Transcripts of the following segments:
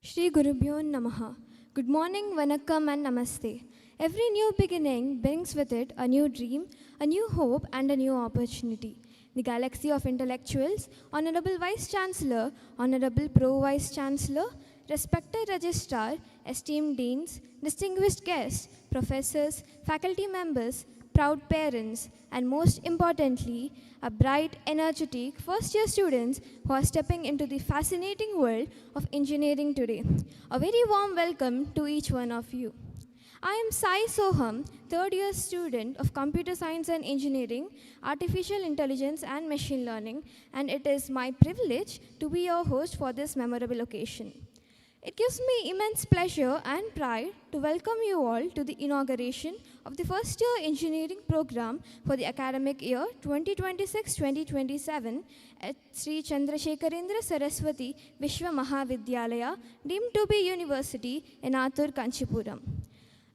Shri Gurubhyo Namaha. Good morning, Vanakkam and Namaste. Every new beginning brings with it a new dream, a new hope and a new opportunity. The galaxy of intellectuals, Honorable Vice Chancellor, Honorable Pro Vice Chancellor, respected Registrar, esteemed Deans, distinguished guests, professors, faculty members, proud parents, and most importantly, a bright, energetic first-year students who are stepping into the fascinating world of engineering today. A very warm welcome to each one of you. I am Sai Soham, third-year student of Computer Science and Engineering, Artificial Intelligence and Machine Learning, and it is my privilege to be your host for this memorable occasion. It gives me immense pleasure and pride to welcome you all to the inauguration of the first-year engineering program for the academic year 2026-2027 at Sri Chandrasekharendra Saraswati Vishwa Mahavidyalaya, deemed to be University, Enathur, Kancheepuram.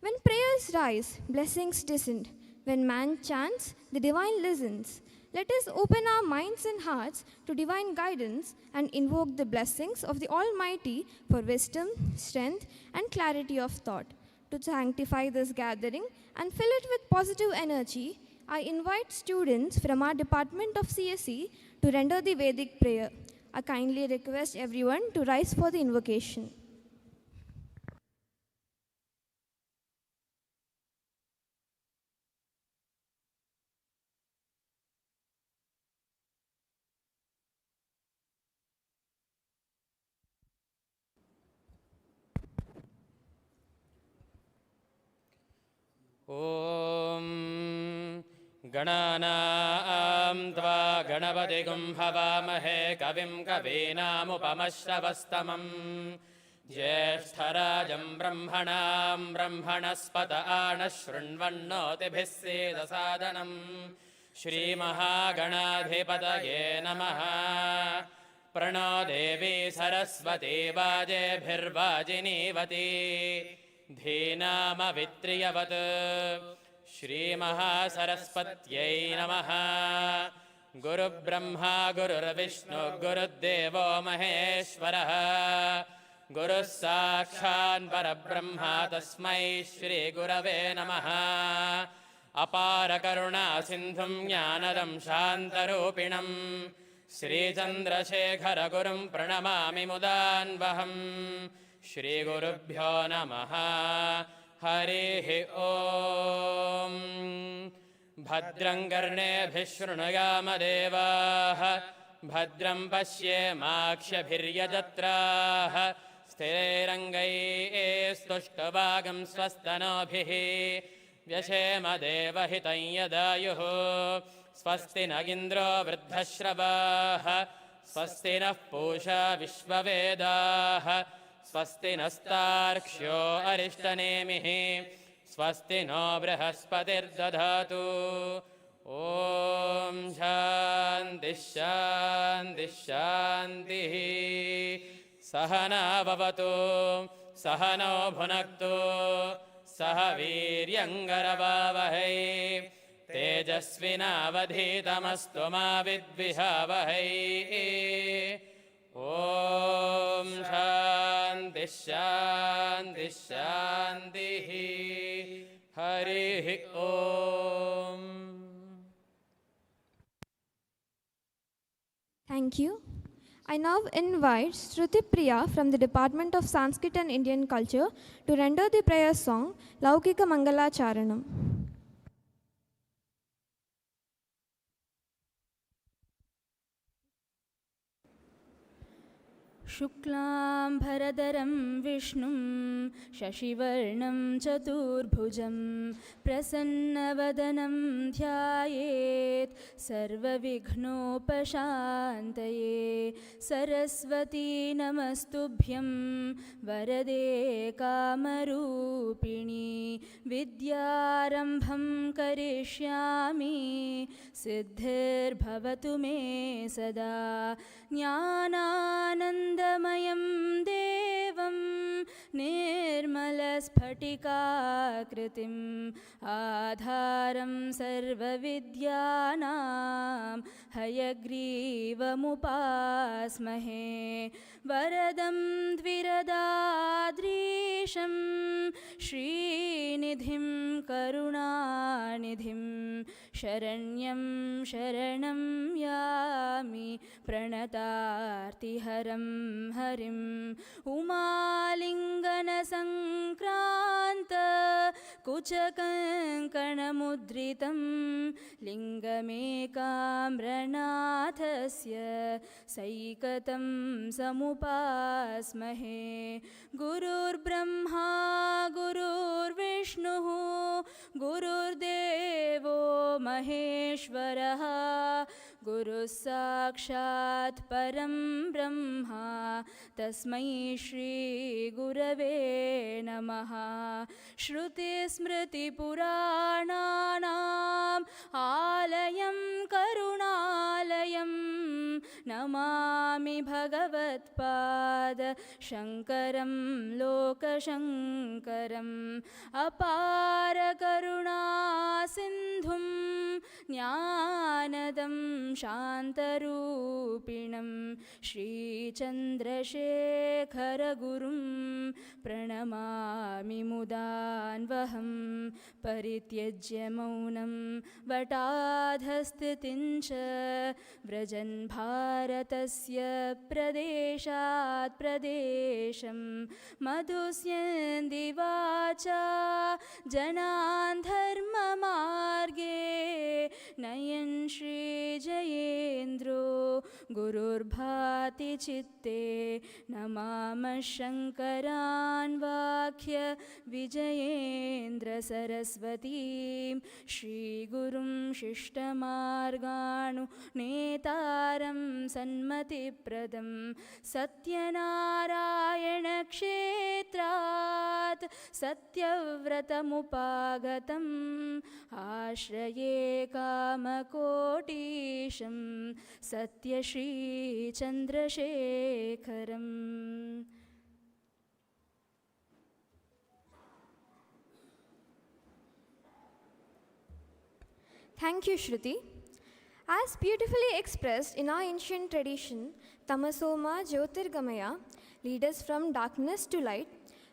When prayers rise, blessings descend. When man chants, the divine listens. Let us open our minds and hearts to divine guidance and invoke the blessings of the Almighty for wisdom, strength, and clarity of thought. To sanctify this gathering and fill it with positive energy, I invite students from our Department of CSE to render the Vedic prayer. I kindly request everyone to rise for the invocation. ॐ गणानां त्वा गणपतिगुं हवामहे कविं कवीनामुपमश्रवस्तमं ज्येष्ठराजं ब्रह्मणां ब्रह्मणस्पत आनशृण्वन्नोतिभिः सीदसादनं श्रीमहागणाधिपतये नमः। प्रणो देवी सरस्वती वाजेभिर्वाजिनीवती धीनामवित्रियवत् श्रीमहासरस्वत्यै नमः। गुरुब्रह्मा गुरुर्विष्णु गुरुर्देवो महेश्वरः गुरुः साक्षात् परब्रह्मा तस्मै श्रीगुरवे नमः। अपारकरुणासिन्धुं ज्ञानदं शान्तरूपिणं श्रीचन्द्रशेखरगुरुं प्रणमामि मुदान्वहम्। श्रीगुरुभ्यो नमः। हरिः ॐ। भद्रं कर्णेभिः शृणुयाम देवाः भद्रं पश्येमाक्षभिर्यजत्राः स्थिरैरङ्गैस्तुष्टुवागं स्वस्तनोभिः व्यशेम देवहितं यदायुः। स्वस्ति न इन्द्रो वृद्धश्रवाः स्वस्ति नः पूषा विश्ववेदाः स्वस्ति नस्तार्क्ष्यो अरिष्टनेमिः स्वस्ति नो बृहस्पतिर्दधातु। ॐ शान्तिः शान्तिः शान्तिः। सहना भवतु सहनौ भुनक्तु सह वीर्यङ्करवावहै तेजस्विनावधीतमस्तु मा विद्विषावहै। ॐ शान्तिः शान्तिः शान्तिः। हरिः ॐ। Thank you. I now invite Shruti Priya from the Department of Sanskrit and Indian Culture to render the prayer song Laukika Mangala Charanam. शुक्लाम्भरधरं विष्णुं शशिवर्णं चतुर्भुजं प्रसन्नवदनं ध्यायेत् सर्वविघ्नोपशान्तये। सरस्वती नमस्तुभ्यं वरदे कामरूपिणी विद्यारम्भं करिष्यामि सिद्धिर्भवतु मे सदा। ज्ञानानन्दमयं देवं निर्मलस्फटिकाकृतिम् आधारं सर्वविद्यानां हयग्रीवमुपास्महे वरदं द्विरदाद्रीशं श्रीनिधिं करुणानिधिं शरण्यं शरणं यामि प्रणतार्तिहरं हरिम् उमालिङ्गनसङ्क्रान्त कुचकङ्कणमुद्रितं लिङ्गमेकाम्रनाथस्य सैकतं समुपास्महे गुरुर्ब्रह्मा गुरुर्विष्णुः गुरुर्देवो महेश्वरः गुरुः साक्षात् परं ब्रह्मा तस्मै श्रीगुरवे नमः श्रुतिस्मृतिपुराणानाम् आलयं करुणालयं नमामि भगवत्पाद शङ्करं लोकशङ्करम् अपार करुणासिन्धुं ज्ञानदं शान्तरूपिणं श्रीचन्द्रशेखरगुरुं प्रणमामि मुदान्वहं परित्यज्य मौनं वटाधस्थितिं च व्रजन् भारतस्य प्रदेशात् प्रदेशं मधुस्यन्दिवाचा जनान् धर्ममार्गे नयन् श्रीजयेन्द्रो गुरुर्भाति चित्ते नमामः शङ्करान् वाक्य विजयेन्द्र सरस्वतीं श्रीगुरुं शिष्टमार्गाणु नेतारं सन्मतिप्रदं सत्यनारायणक्षेत्रात् सत्यव्रतमुपागतम् आश्रये कामकोटीशं सत्यश्रीचन्द्रशेखरम् Thank you, Shruti. As beautifully expressed in our ancient tradition, Tamasoma Jyotirgamaya, lead us from darkness to light,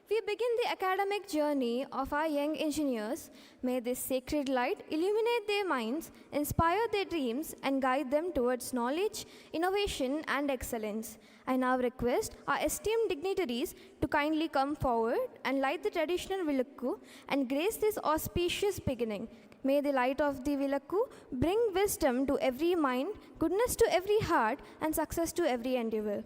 we begin the academic journey of our young engineers. May this sacred light illuminate their minds, inspire their dreams, and guide them towards knowledge, innovation, and excellence. I now request our esteemed dignitaries to kindly come forward and light the traditional vilakku and grace this auspicious beginning. May the light of the vilakku bring wisdom to every mind, goodness to every heart, and success to every endeavor.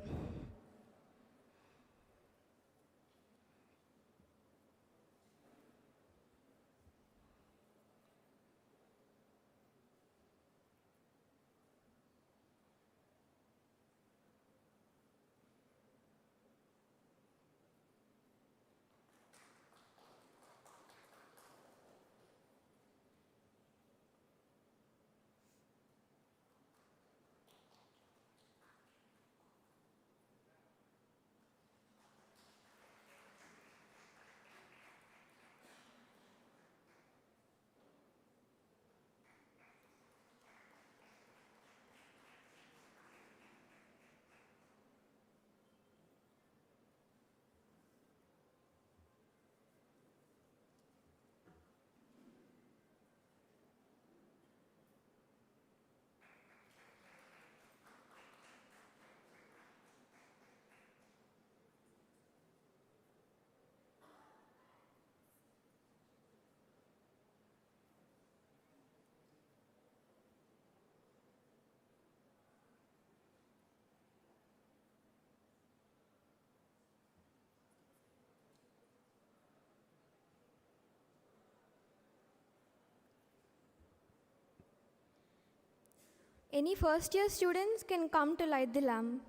Any first year students can come to light the lamp.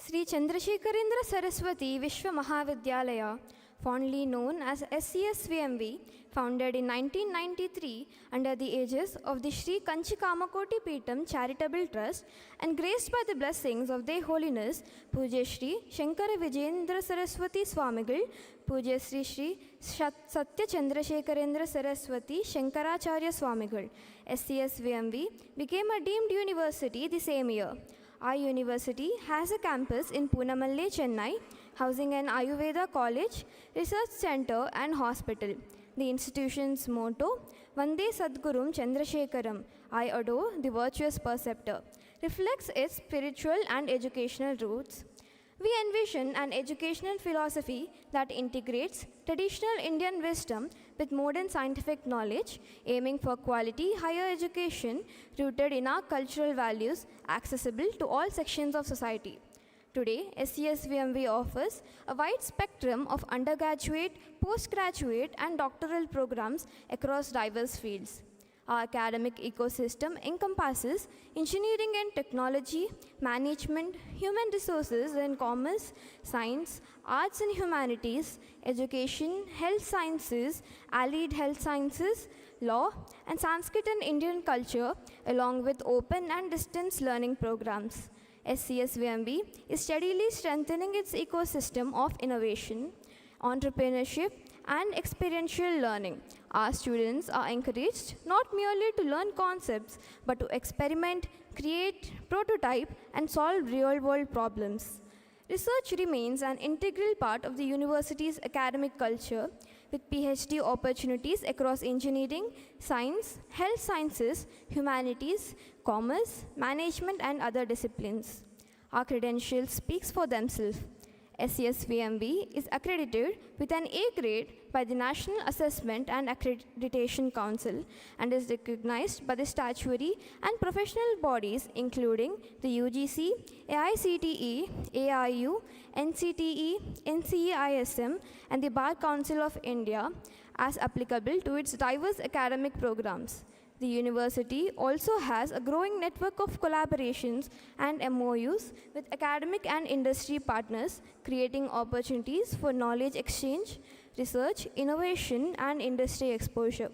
Sri Chandrasekharendra Saraswati Vishwa Mahavidyalaya, fondly known as SCSVMV, founded in 1993 under the aegis of the Sri Kancheepuram Charitable Trust and graced by the blessings of Their Holiness Pujya Sri Shankara Vijayendra Saraswati Swamigal, Pujya Sri Satya Chandrasekharendra Saraswati Shankaracharya Swamigal. SCSVMV became a deemed university the same year. Our university has a campus in Poonamalle, Chennai, housing an Ayurveda college, research center and hospital. The institution's motto, Vande Sadgurum Chandrasekharam, I adore the virtuous preceptor, reflects its spiritual and educational roots. We envision an educational philosophy that integrates traditional Indian wisdom with modern scientific knowledge, aiming for quality higher education rooted in our cultural values, accessible to all sections of society. Today, SCSVMV offers a wide spectrum of undergraduate, postgraduate, and doctoral programs across diverse fields. Our academic ecosystem encompasses engineering and technology, management, human resources and commerce, science, arts and humanities, education, health sciences, allied health sciences, law, and Sanskrit and Indian culture, along with open and distance learning programs. SCSVMV is steadily strengthening its ecosystem of innovation, entrepreneurship, and experiential learning. Our students are encouraged not merely to learn concepts, but to experiment, create, prototype, and solve real-world problems. Research remains an integral part of the university's academic culture, with PhD opportunities across engineering, science, health sciences, humanities, commerce, management, and other disciplines. Our credentials speak for themselves. SCSVMV is accredited with an A grade by the National Assessment and Accreditation Council and is recognized by the statutory and professional bodies including the UGC, AICTE, AIU, NCTE, NCEISM, and the Bar Council of India as applicable to its diverse academic programs. The university also has a growing network of collaborations and MOUs with academic and industry partners, creating opportunities for knowledge exchange, research, innovation, and industry exposure.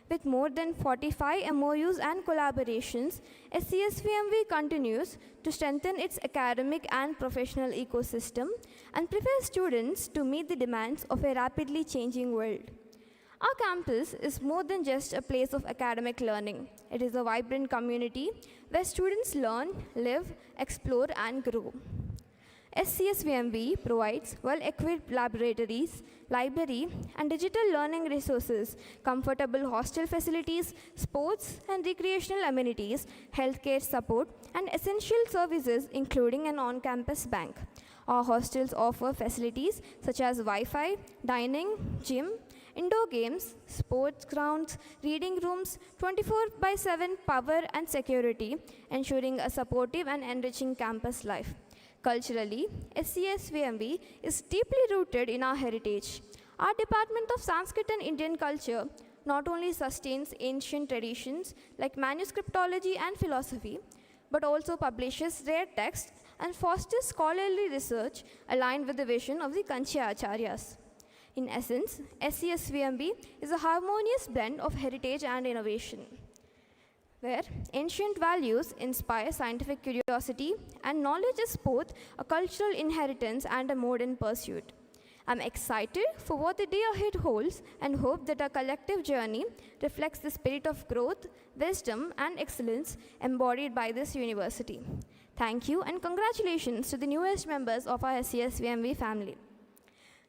With more than 45 MOUs and collaborations, SCSVMV continues to strengthen its academic and professional ecosystem and prepare students to meet the demands of a rapidly changing world. Our campus is more than just a place of academic learning. It is a vibrant community where students learn, live, explore, and grow. SCSVMV provides well-equipped laboratories, library, and digital learning resources, comfortable hostel facilities, sports and recreational amenities, healthcare support, and essential services including an on-campus bank. Our hostels offer facilities such as Wi-Fi, dining, gym, indoor games, sports grounds, reading rooms, 24/7 power and security, ensuring a supportive and enriching campus life. Culturally, SCSVMV is deeply rooted in our heritage. Our Department of Sanskrit and Indian Culture not only sustains ancient traditions like manuscriptology and philosophy, but also publishes rare texts and fosters scholarly research aligned with the vision of the Kancheepuram. In essence, SCSVMV is a harmonious blend of heritage and innovation, where ancient values inspire scientific curiosity and knowledge is both a cultural inheritance and a modern pursuit. I'm excited for what the day ahead holds and hope that our collective journey reflects the spirit of growth, wisdom, and excellence embodied by this university. Thank you and congratulations to the newest members of our SCSVMV family.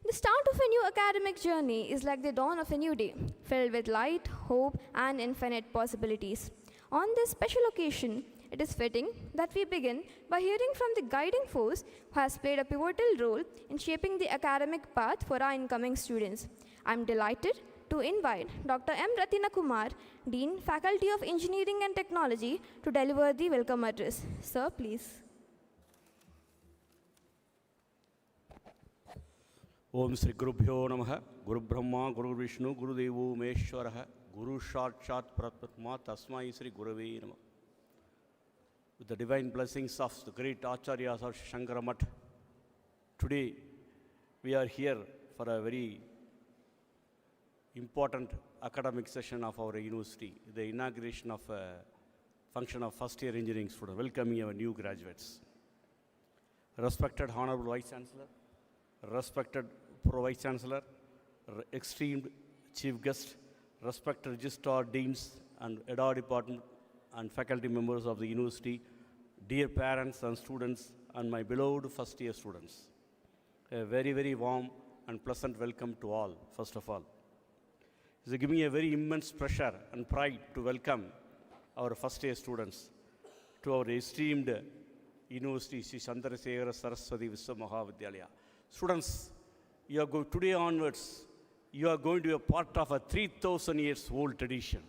The start of a new academic journey is like the dawn of a new day, filled with light, hope, and infinite possibilities. On this special occasion, it is fitting that we begin by hearing from the guiding force who has played a pivotal role in shaping the academic path for our incoming students. I'm delighted to invite Dr. M. Ratina Kumar, Dean, Faculty of Engineering and Technology, to deliver the welcome address. Sir, please. Om Sri Gurubhyo Namaha, Guru Brahma, Guru Vishnu, Guru Devo Meshwaraha, Guru Sakshat Paratma, Tasmai Sri Gurave Namaha. With the divine blessings of the great Acharyas of Shankara Math, Today, we are here for a very important academic session of our university, the inauguration of a function of first year engineering students, welcoming our new graduates. Respected Honorable Vice Chancellor, respected Pro Vice Chancellor, esteemed Chief Guest, respected Registrar, Deans and EDA Department and faculty members of the university, dear parents and students and my beloved first year students. A very, very warm and pleasant welcome to all, first of all. It's giving me a very immense pleasure and pride to welcome our first year students to our esteemed University Sri Chandrasekhara Saraswati Viswa Mahavidyalaya. Students, you are going today onwards, you are going to be a part of a 3,000 years old tradition,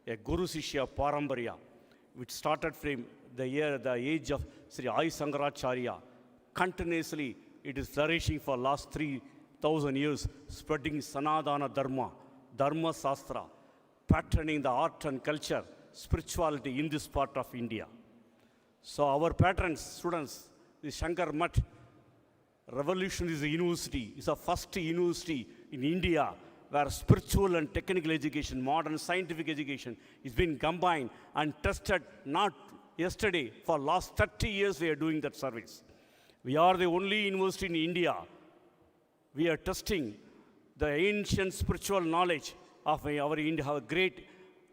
a Guru Sishya Paramparya, which started from the age of Sri Adi Sankaracharya. Continuously, it is flourishing for last 3,000 years, spreading Sanatana Dharma, Dharma Sastra, patterning the art and culture, spirituality in this part of India. So our patrons, students, the Shankar Mutt Revolutionary University is the first university in India where spiritual and technical education, modern scientific education is being combined and tested not yesterday. For last 30 years we are doing that service. We are the only university in India. We are testing the ancient spiritual knowledge of our India, our great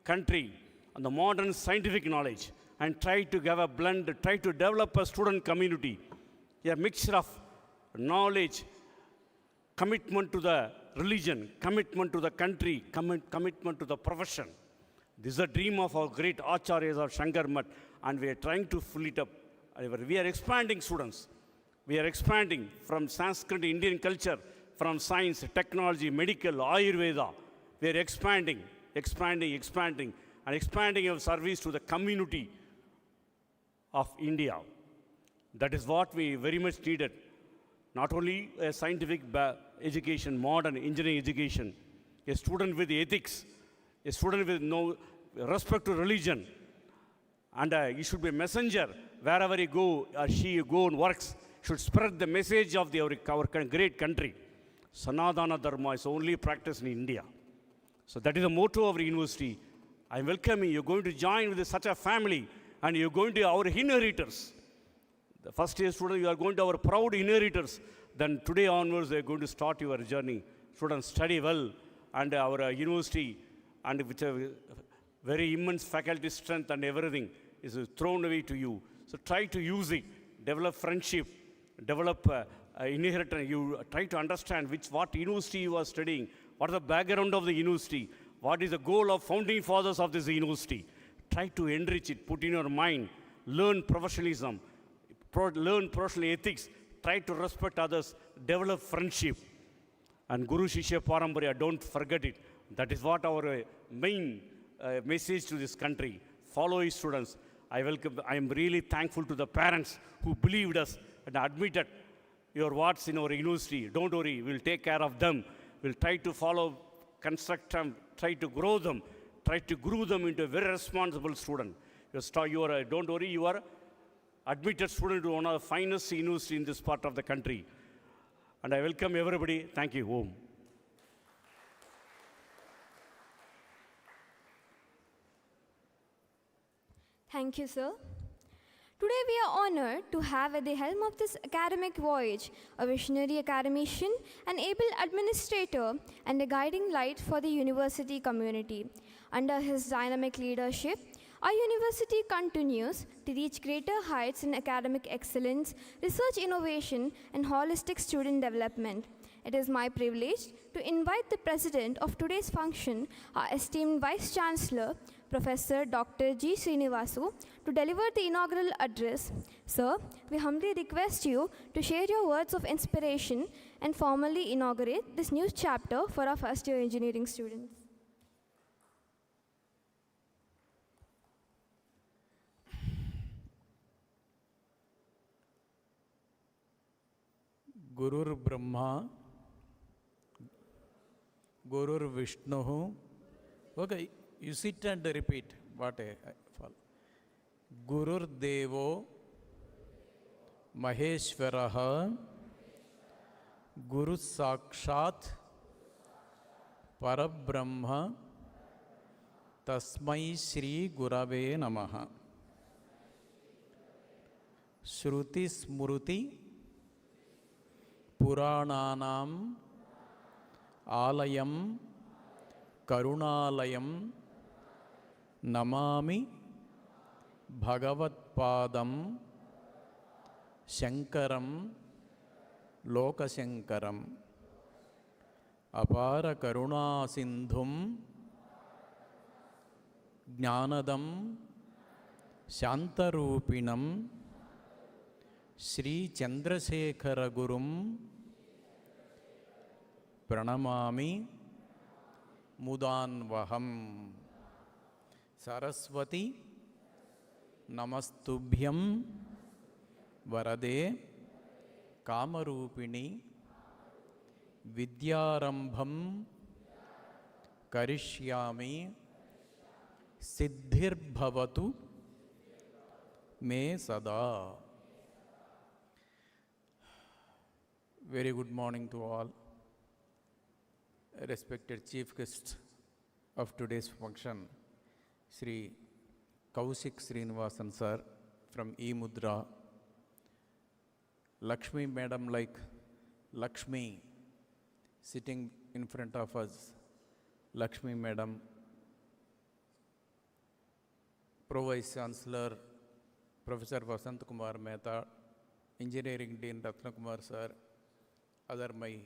country, and the modern scientific knowledge, and try to have a blend, try to develop a student community, a mixture of knowledge, commitment to the religion, commitment to the country, commitment to the profession. This is a dream of our great acharyas of Shankar Mutt, and we are trying to fill it up. We are expanding, students. We are expanding from Sanskrit, Indian culture, from science, technology, medical, Ayurveda. We are expanding our service to the community of India. That is what we very much needed. Not only a scientific education, modern engineering education, a student with ethics, a student with no respect to religion, and he should be a messenger wherever he go or she go and works, should spread the message of our great country. Sanatana Dharma is only practiced in India. So that is the motto of our university. I welcome you. You're going to join with such a family, and you're going to our inheritors. The first year students, you are going to our proud inheritors. Then today onwards, they're going to start your journey. Students, study well, and our university, and with a very immense faculty strength and everything is thrown away to you. So try to use it, develop friendship, develop inheritance. You try to understand what university you are studying, what is the background of the university, what is the goal of founding fathers of this university. Try to enrich it, put in your mind, learn professionalism, learn professional ethics, try to respect others, develop friendship. And Guru Shishya Paramparya, don't forget it. That is what our main message to this country. Follow it, students. I am really thankful to the parents who believed us and admitted your words in our university. Don't worry, we'll take care of them. We'll try to follow, construct them, try to grow them, try to grow them into a very responsible student. Don't worry, you are admitted student to one of the finest universities in this part of the country. And I welcome everybody. Thank you. Om. Thank you, sir. Today we are honored to have at the helm of this academic voyage a visionary academician, an able administrator, and a guiding light for the university community. Under his dynamic leadership, our university continues to reach greater heights in academic excellence, research innovation, and holistic student development. It is my privilege to invite the president of today's function, our esteemed Vice Chancellor, Professor Dr. G. Srinivasan, to deliver the inaugural address. Sir, we humbly request you to share your words of inspiration and formally inaugurate this new chapter for our first year engineering students. Gurur Brahma, Gurur Vishnu. Okay, you sit and repeat what I follow. Gurur Devo Maheshwaraha Guru Sakshat Parabrahma Tasmai Shri Gurave Namaha. Shruti Smruti Purananam Alayam Karunalayam Namami Bhagavatpadam Shankaram Lokashankaram Apara Karuna Sindhum Jnanadam Shantarupinam Sri Chandrasekhara Gurum Pranamami Mudanvaham. Saraswati Namastubhyam Varade Kamarupini Vidyarambham Karishyami Siddhirbhavatu Me Sada. Very good morning to all. Respected chief guest of today's function, Sri Kaushik Srinivasan sir from E-Mudra, Lakshmi madam like Lakshmi sitting in front of us, Lakshmi madam, Pro Vice Chancellor Professor Vasant Kumar Mehta, Engineering Dean Ratna Kumar sir, other my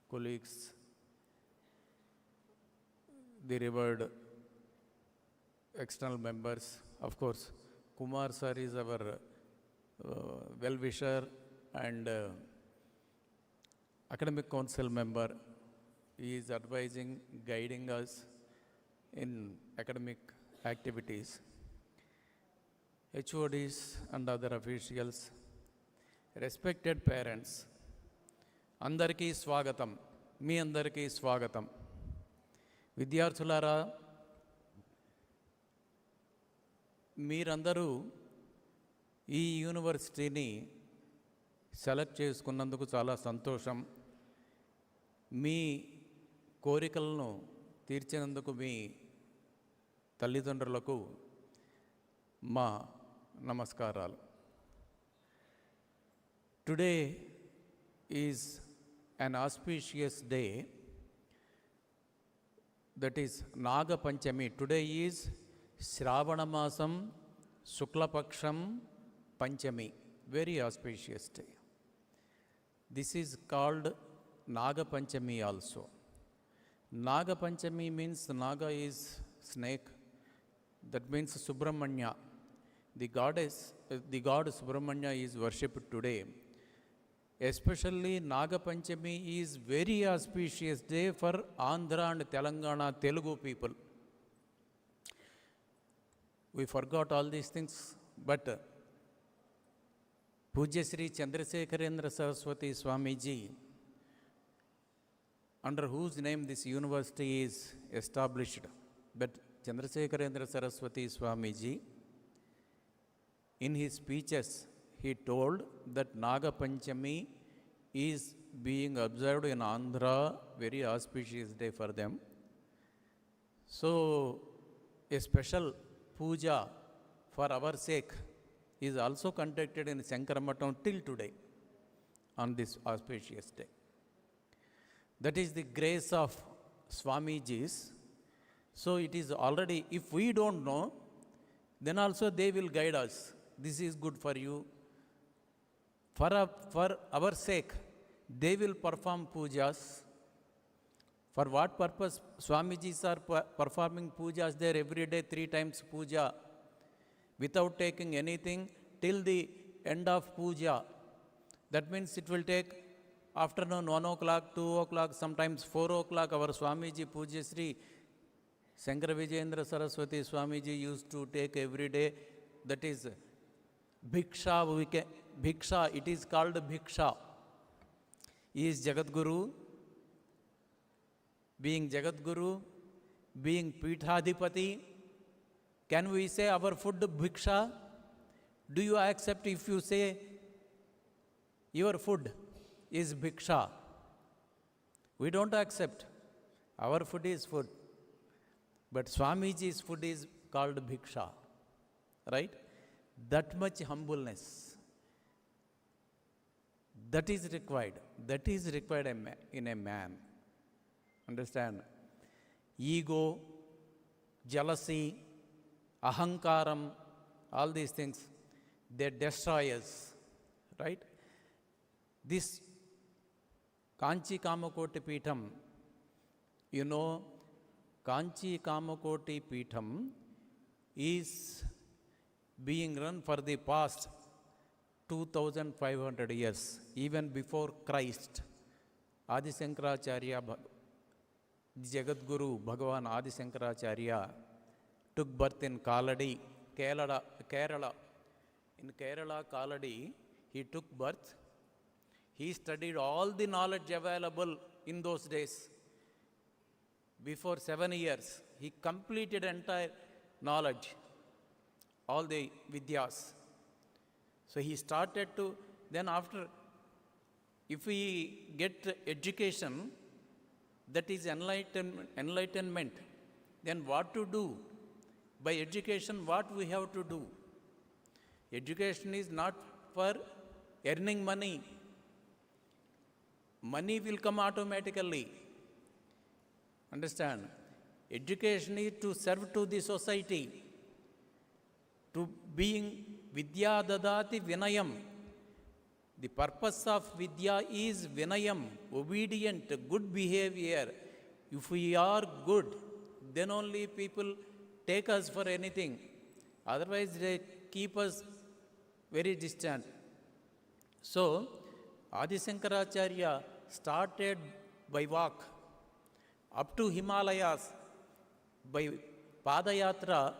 colleagues, the revered external members. Of course, Kumar sir is our well-wisher and academic council member. He is advising, guiding us in academic activities. HODs and other officials, respected parents, Andarki Swagatam, మీ అందరికీ స్వాగతం. విద్యార్థులారా, మీరందరూ ఈ యూనివర్సిటీని select చేసుకున్నందుకు చాలా సంతోషం. మీ కోరికలను తీర్చినందుకు మీ తల్లిదండ్రులకు మా నమస్కారాలు. Today is an auspicious day, that is Naga Panchami. Today is Shravana Masam Shukla Paksham Panchami, very auspicious day. This is called Naga Panchami also. Naga Panchami means Naga is snake, that means Subramanya. The god Subramanya is worshipped today. Especially Naga Panchami is very auspicious day for Andhra and Telangana Telugu people. We forgot all these things, but Pujya Sri Chandrasekharendra Saraswati Swamiji, under whose name this university is established, but Chandrasekharendra Saraswati Swamiji, in his speeches, he told that Naga Panchami is being observed in Andhra, very auspicious day for them. So, a special puja for our sake is also conducted in Sankaramatam till today on this auspicious day. That is the grace of Swamiji's. So, it is already, if we don't know, then also they will guide us. This is good for you. For our sake, they will perform pujas. For what purpose? Swamijis are performing pujas there every day, 3 times puja, without taking anything till the end of puja. That means it will take afternoon 1 o'clock, 2 o'clock, sometimes 4 o'clock. Our Swamiji, Pujya Sri Shankara Vijayendra Saraswati Swamiji used to take every day. That is Bhiksha, Bhiksha, it is called Bhiksha. He is Jagadguru. Being Jagadguru, being Pithadipati, can we say our food Bhiksha? Do you accept if you say your food is Bhiksha? We don't accept. Our food is food. But Swamiji's food is called bhiksha. Right? That much humbleness. That is required. That is required in a man. Understand? Ego, jealousy, ahankaram, all these things, they destroy us. Right? This Kanchi Kamakoti Peetham, you know, Kanchi Kamakoti Peetham is being run for the past 2500 years, even before Christ. Adi Shankaracharya, Jagadguru Bhagavan Adi Shankaracharya took birth in Kaladi, Kerala. In Kerala, Kaladi, he took birth. He studied all the knowledge available in those days. Before 7 years, he completed entire knowledge, all the vidyas. So he started to, then after, if we get education, that is enlightenment, then what to do? By education, what we have to do? Education is not for earning money. Money will come automatically. Understand? Education is to serve to the society. To being Vidya Dadati Vinayam. The purpose of Vidya is Vinayam, obedient, good behavior. If we are good, then only people take us for anything. Otherwise, they keep us very distant. So, Adi Shankaracharya started by walk up to Himalayas, by Padayatra.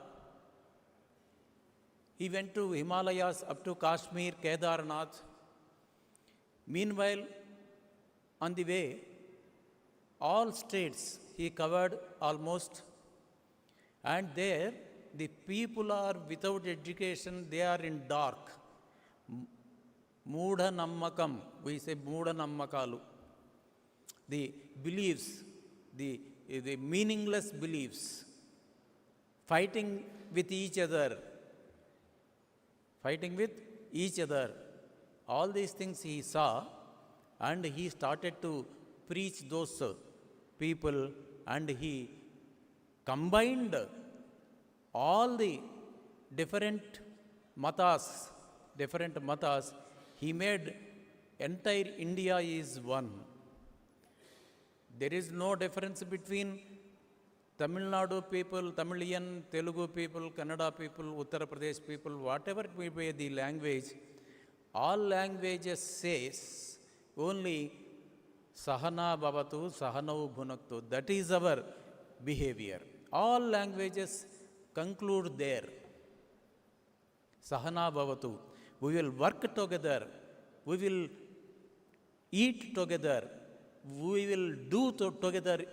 He went to Himalayas up to Kashmir, Kedarnath. Meanwhile, on the way, all states he covered almost. And there, the people are without education, they are in dark. Moodha Nammakam, we say Moodha Nammakalu. The beliefs, the meaningless beliefs, fighting with each other. Fighting with each other. All these things he saw, and he started to preach those people, and he combined all the different matas. He made entire India is one. There is no difference between Tamil Nadu people, Tamilian, Telugu people, Kannada people, Uttar Pradesh people, whatever may be the language, all languages says only Sahana Bhavatu, Sahanau Bhunaktu. That is our behavior. All languages conclude there. Sahana Bhavatu. We will work together. We will eat together. We will do together.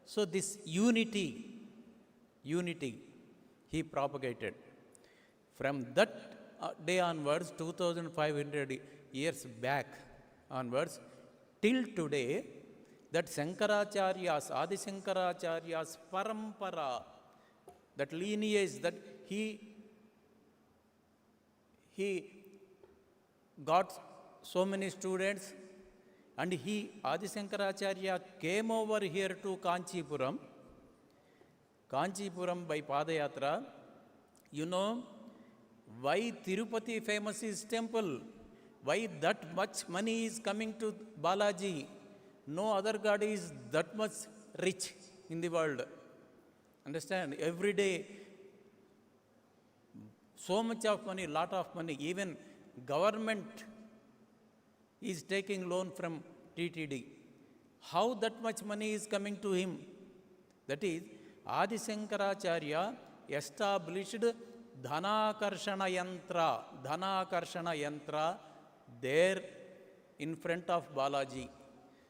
So this unity he propagated. From that day onwards, 2500 years back onwards, till today, that Shankaracharya's, Adi Shankaracharya's parampara, that lineage, that he got so many students, and Adi Shankaracharya came over here to Kancheepuram by Padayatra. You know why Tirupati famous is temple? Why that much money is coming to Balaji? No other god is that much rich in the world. Understand? Every day, so much of money, lot of money. Even government is taking loan from TTD. How that much money is coming to him? That is, Adi Shankaracharya established Dhanakarshana Yantra there in front of Balaji.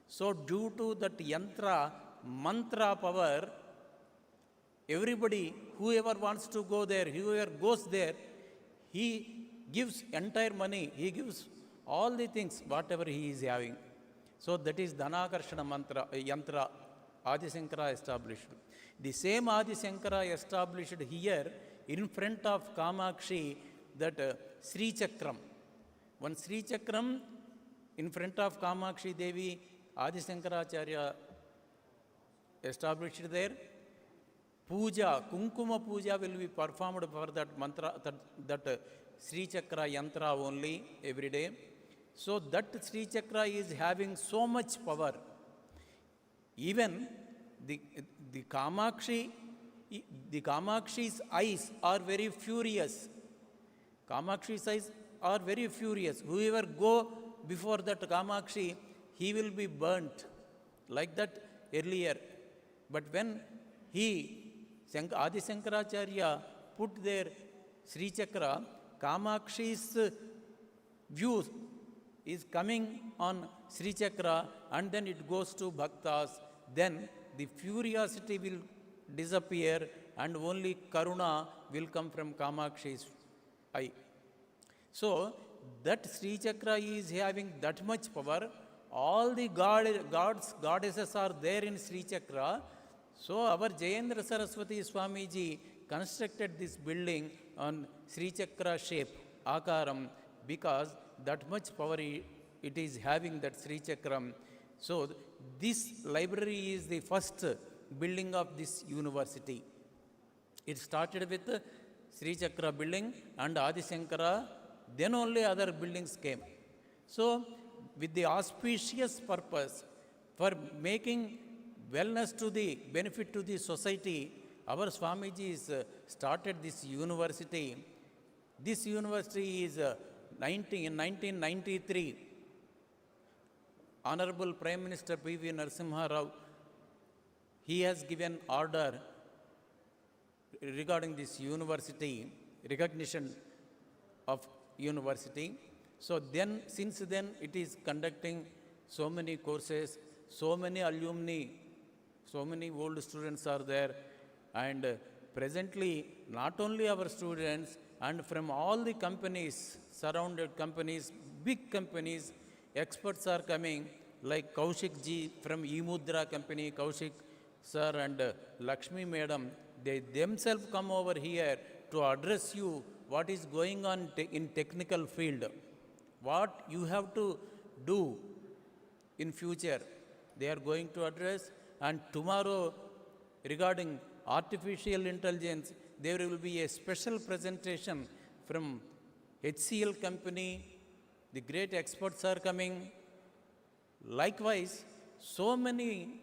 So due to that yantra, mantra power, everybody, whoever wants to go there, whoever goes there, he gives entire money, he gives all the things, whatever he is having. So that is Dhanakarshana mantra, yantra, Adi Shankara established. The same Adi Shankara established here in front of Kamakshi that Sri Chakram. One Sri Chakram in front of Kamakshi Devi, Adi Shankaracharya established there. Puja, Kunkuma Puja will be performed for that mantra, that Sri Chakra yantra only every day. So that Sri Chakra is having so much power. Even the Kamakshi's eyes are very furious. Kamakshi's eyes are very furious. Whoever go before that Kamakshi, he will be burnt. Like that earlier. But when Adi Shankaracharya put their Sri Chakra, Kamakshi's views is coming on Sri Chakra and then it goes to Bhaktas. Then the furiosity will disappear and only Karuna will come from Kamakshi's eye. So that Sri Chakra is having that much power. All the gods, goddesses are there in Sri Chakra. So our Jayendra Saraswati Swamiji constructed this building on Sri Chakra shape, Akaram, because that much power it is having, that Sri Chakram. So this library is the first building of this university. It started with Sri Chakra building and Adi Shankara, then only other buildings came. So with the auspicious purpose for making wellness to the benefit to the society, our Swamiji started this university. This university is in 1993. Honorable Prime Minister P.V. Narasimha Rao, he has given order regarding this university, recognition of university. So then, since then, it is conducting so many courses, so many alumni, so many old students are there. And presently, not only our students, and from all the companies, surrounded companies, big companies, experts are coming, like Kaushik ji from eMudra company, Kaushik sir and Lakshmi madam, they themselves come over here to address you what is going on in technical field, what you have to do in future. They are going to address, and tomorrow regarding artificial intelligence, there will be a special presentation from HCL company. The great experts are coming. Likewise, so many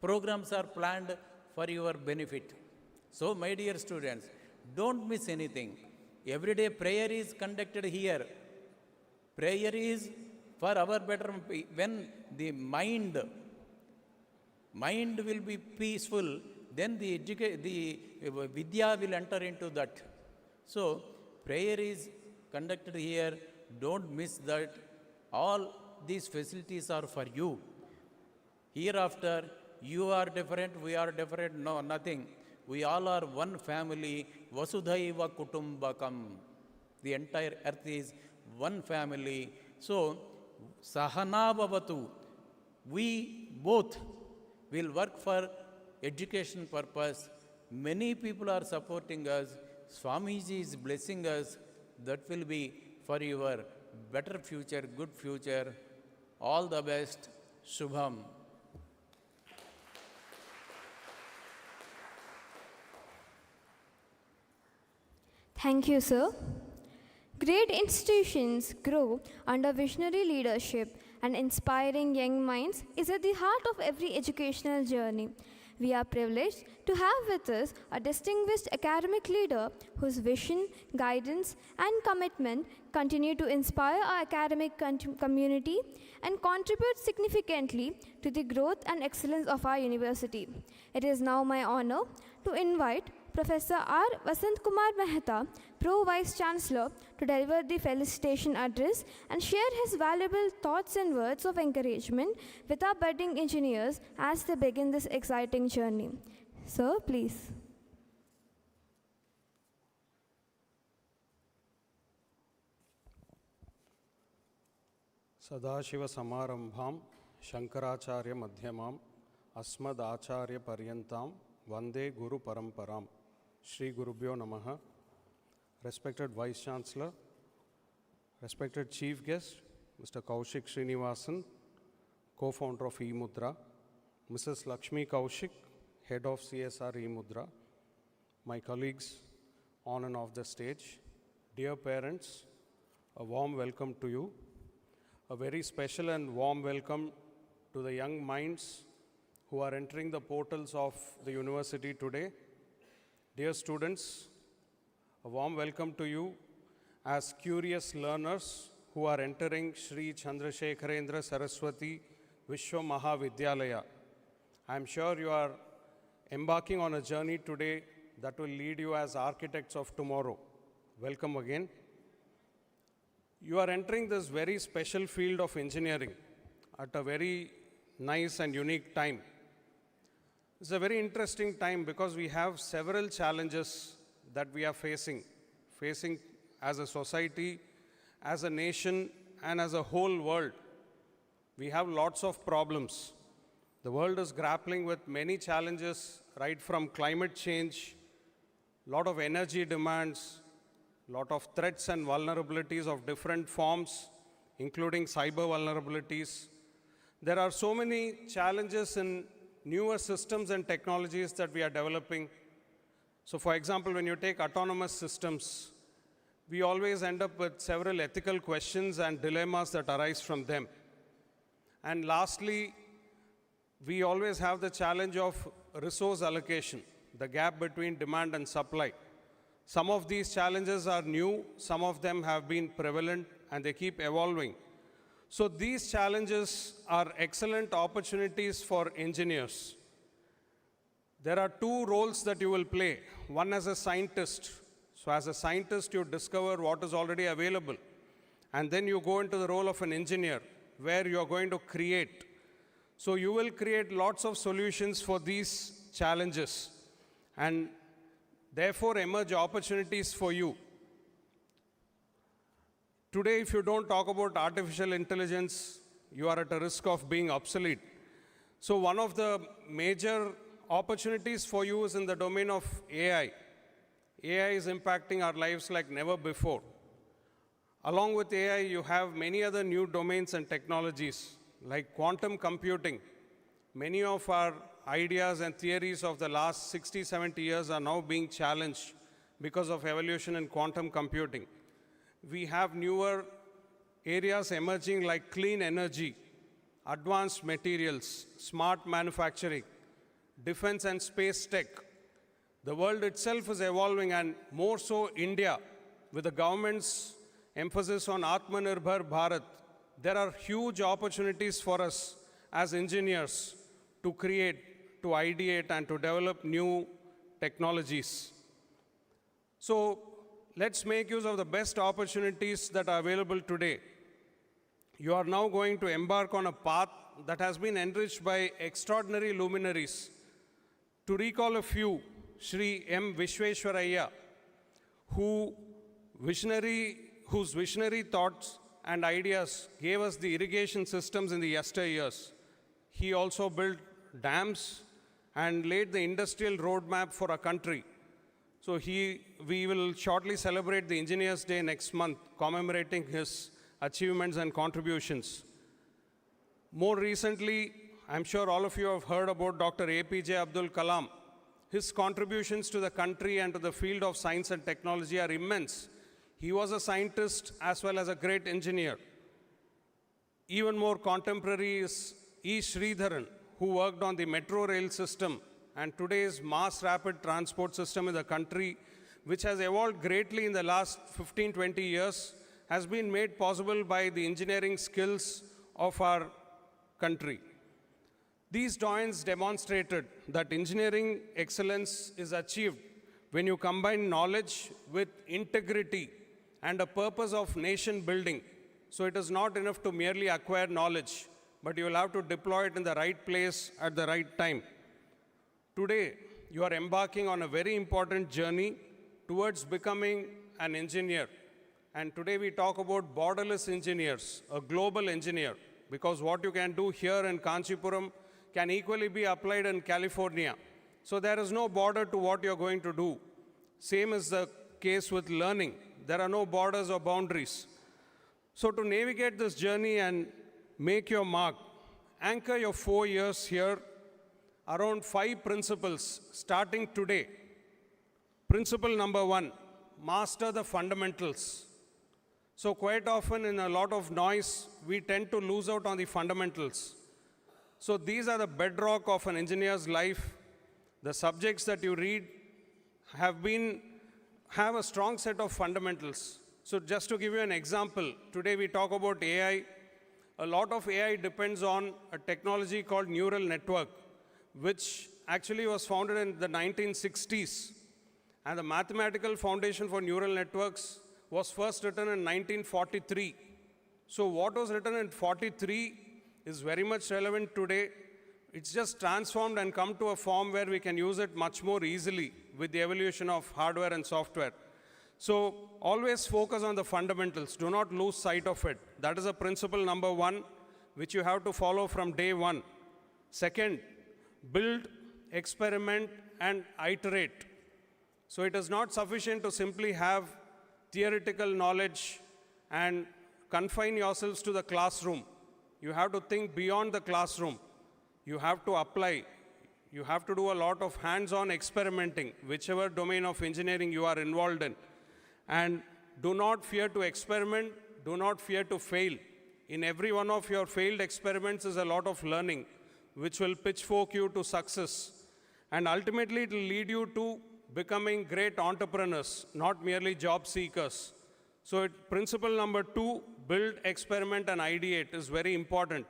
programs are planned for your benefit. So, my dear students, don't miss anything. Every day prayer is conducted here. Prayer is for our betterment. When the mind will be peaceful, then the vidya will enter into that. So, prayer is conducted here. Don't miss that. All these facilities are for you. Hereafter, you are different, we are different. No, nothing. We all are one family. Vasudhaiva Kutumbakam. The entire earth is one family. So, Sahana Bhavatu. We both will work for education purpose. Many people are supporting us. Swamiji is blessing us. That will be for your better future, good future. All the best. Shubham. Thank you, sir. Great institutions grow under visionary leadership, and inspiring young minds is at the heart of every educational journey. We are privileged to have with us a distinguished academic leader whose vision, guidance, and commitment continue to inspire our academic community and contribute significantly to the growth and excellence of our university. It is now my honor to invite Professor R. Vasant Kumar Mehta, Pro Vice Chancellor, to deliver the felicitation address and share his valuable thoughts and words of encouragement with our budding engineers as they begin this exciting journey. Sir, please. सदाशिवसमारम्भां शङ्कराचार्यमध्यमाम् अस्मदाचार्यपर्यन्तां वन्दे गुरुपरम्परां. Shri Gurubhyo Namaha. Respected Vice Chancellor, respected Chief Guest, Mr. Kaushik Srinivasan, co-founder of eMudra, Mrs. Lakshmi Kaushik, Head of CSR eMudra, my colleagues on and off the stage, dear parents, a warm welcome to you. A very special and warm welcome to the young minds who are entering the portals of the university today. Dear students, a warm welcome to you as curious learners who are entering Sri Chandrasekharendra Saraswati Vishwa Mahavidyalaya. I am sure you are embarking on a journey today that will lead you as architects of tomorrow. Welcome again. You are entering this very special field of engineering at a very nice and unique time. It's a very interesting time because we have several challenges that we are facing as a society, as a nation, and as a whole world. We have lots of problems. The world is grappling with many challenges, right from climate change, lot of energy demands, lot of threats and vulnerabilities of different forms, including cyber vulnerabilities. There are so many challenges in newer systems and technologies that we are developing. So for example, when you take autonomous systems, we always end up with several ethical questions and dilemmas that arise from them. And lastly, we always have the challenge of resource allocation, the gap between demand and supply. Some of these challenges are new, some of them have been prevalent, and they keep evolving. So these challenges are excellent opportunities for engineers. There are two roles that you will play. One as a scientist. So as a scientist, you discover what is already available. And then you go into the role of an engineer, where you are going to create. So you will create lots of solutions for these challenges. And therefore emerge opportunities for you. Today, if you don't talk about artificial intelligence, you are at a risk of being obsolete. So one of the major opportunities for you is in the domain of AI. AI is impacting our lives like never before. Along with AI, you have many other new domains and technologies like quantum computing. Many of our ideas and theories of the last 60, 70 years are now being challenged because of evolution in quantum computing. We have newer areas emerging like clean energy, advanced materials, smart manufacturing, defense and space tech. The world itself is evolving, and more so India, with the government's emphasis on Atmanirbhar Bharat. There are huge opportunities for us as engineers to create, to ideate, and to develop new technologies. So let's make use of the best opportunities that are available today. You are now going to embark on a path that has been enriched by extraordinary luminaries. To recall a few, Sri M. Vishweshwaraya, whose visionary thoughts and ideas gave us the irrigation systems in the yesteryears. He also built dams and laid the industrial roadmap for our country. So we will shortly celebrate the Engineers' Day next month, commemorating his achievements and contributions. More recently, I'm sure all of you have heard about Dr. APJ Abdul Kalam. His contributions to the country and to the field of science and technology are immense. He was a scientist as well as a great engineer. Even more contemporary is E. Sridharan, who worked on the metro rail system and today's mass rapid transport system in the country, which has evolved greatly in the last 15-20 years, has been made possible by the engineering skills of our country. These drawings demonstrated that engineering excellence is achieved when you combine knowledge with integrity and a purpose of nation building. So it is not enough to merely acquire knowledge, but you will have to deploy it in the right place at the right time. Today, you are embarking on a very important journey towards becoming an engineer. And today we talk about borderless engineers, a global engineer, because what you can do here in Kancheepuram can equally be applied in California. So there is no border to what you're going to do. Same is the case with learning. There are no borders or boundaries. So to navigate this journey and make your mark, anchor your 4 years here around 5 principles starting today. Principle number 1, master the fundamentals. So quite often in a lot of noise, we tend to lose out on the fundamentals. So these are the bedrock of an engineer's life. The subjects that you read have a strong set of fundamentals. So just to give you an example, today we talk about AI. A lot of AI depends on a technology called neural network, which actually was founded in the 1960s. And the mathematical foundation for neural networks was first written in 1943. So what was written in 43 is very much relevant today. It's just transformed and come to a form where we can use it much more easily with the evolution of hardware and software. So always focus on the fundamentals. Do not lose sight of it. That is a principle number 1, which you have to follow from day 1. Second, build, experiment, and iterate. So it is not sufficient to simply have theoretical knowledge and confine yourselves to the classroom. You have to think beyond the classroom. You have to apply. You have to do a lot of hands-on experimenting, whichever domain of engineering you are involved in. And do not fear to experiment. Do not fear to fail. In every one of your failed experiments is a lot of learning, which will pitchfork you to success. And ultimately, it will lead you to becoming great entrepreneurs, not merely job seekers. So principle number 2, build, experiment, and ideate is very important.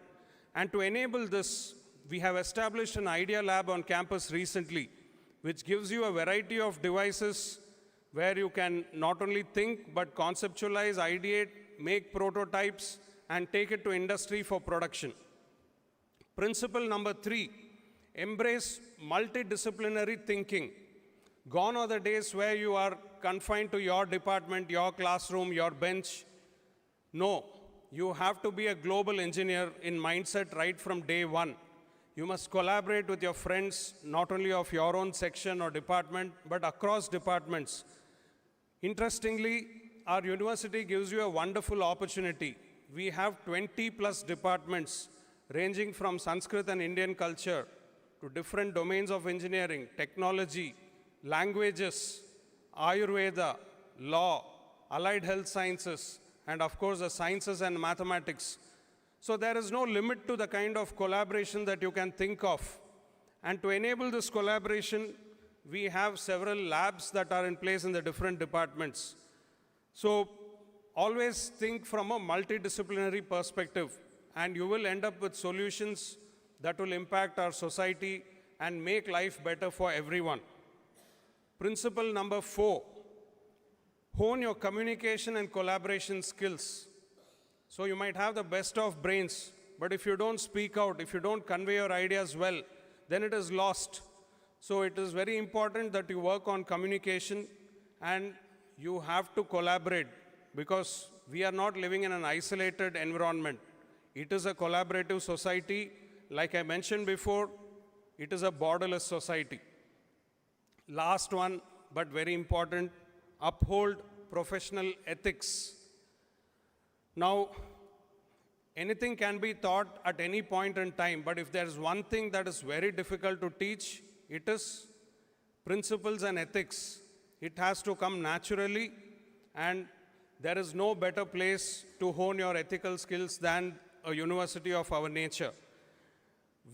And to enable this, we have established an idea lab on campus recently, which gives you a variety of devices where you can not only think, but conceptualize, ideate, make prototypes, and take it to industry for production. Principle number 3, embrace multidisciplinary thinking. Gone are the days where you are confined to your department, your classroom, your bench. No, you have to be a global engineer in mindset right from day 1. You must collaborate with your friends, not only of your own section or department, but across departments. Interestingly, our university gives you a wonderful opportunity. We have 20+ departments ranging from Sanskrit and Indian culture to different domains of engineering, technology, languages, Ayurveda, law, allied health sciences, and of course the sciences and mathematics. So there is no limit to the kind of collaboration that you can think of. And to enable this collaboration, we have several labs that are in place in the different departments. So always think from a multidisciplinary perspective, and you will end up with solutions that will impact our society and make life better for everyone. Principle number 4, hone your communication and collaboration skills. So you might have the best of brains, but if you don't speak out, if you don't convey your ideas well, then it is lost. So it is very important that you work on communication and you have to collaborate, because we are not living in an isolated environment. It is a collaborative society. Like I mentioned before, it is a borderless society. Last one, but very important, uphold professional ethics. Now, anything can be taught at any point in time, but if there is one thing that is very difficult to teach, it is principles and ethics. It has to come naturally, and there is no better place to hone your ethical skills than a university of our nature.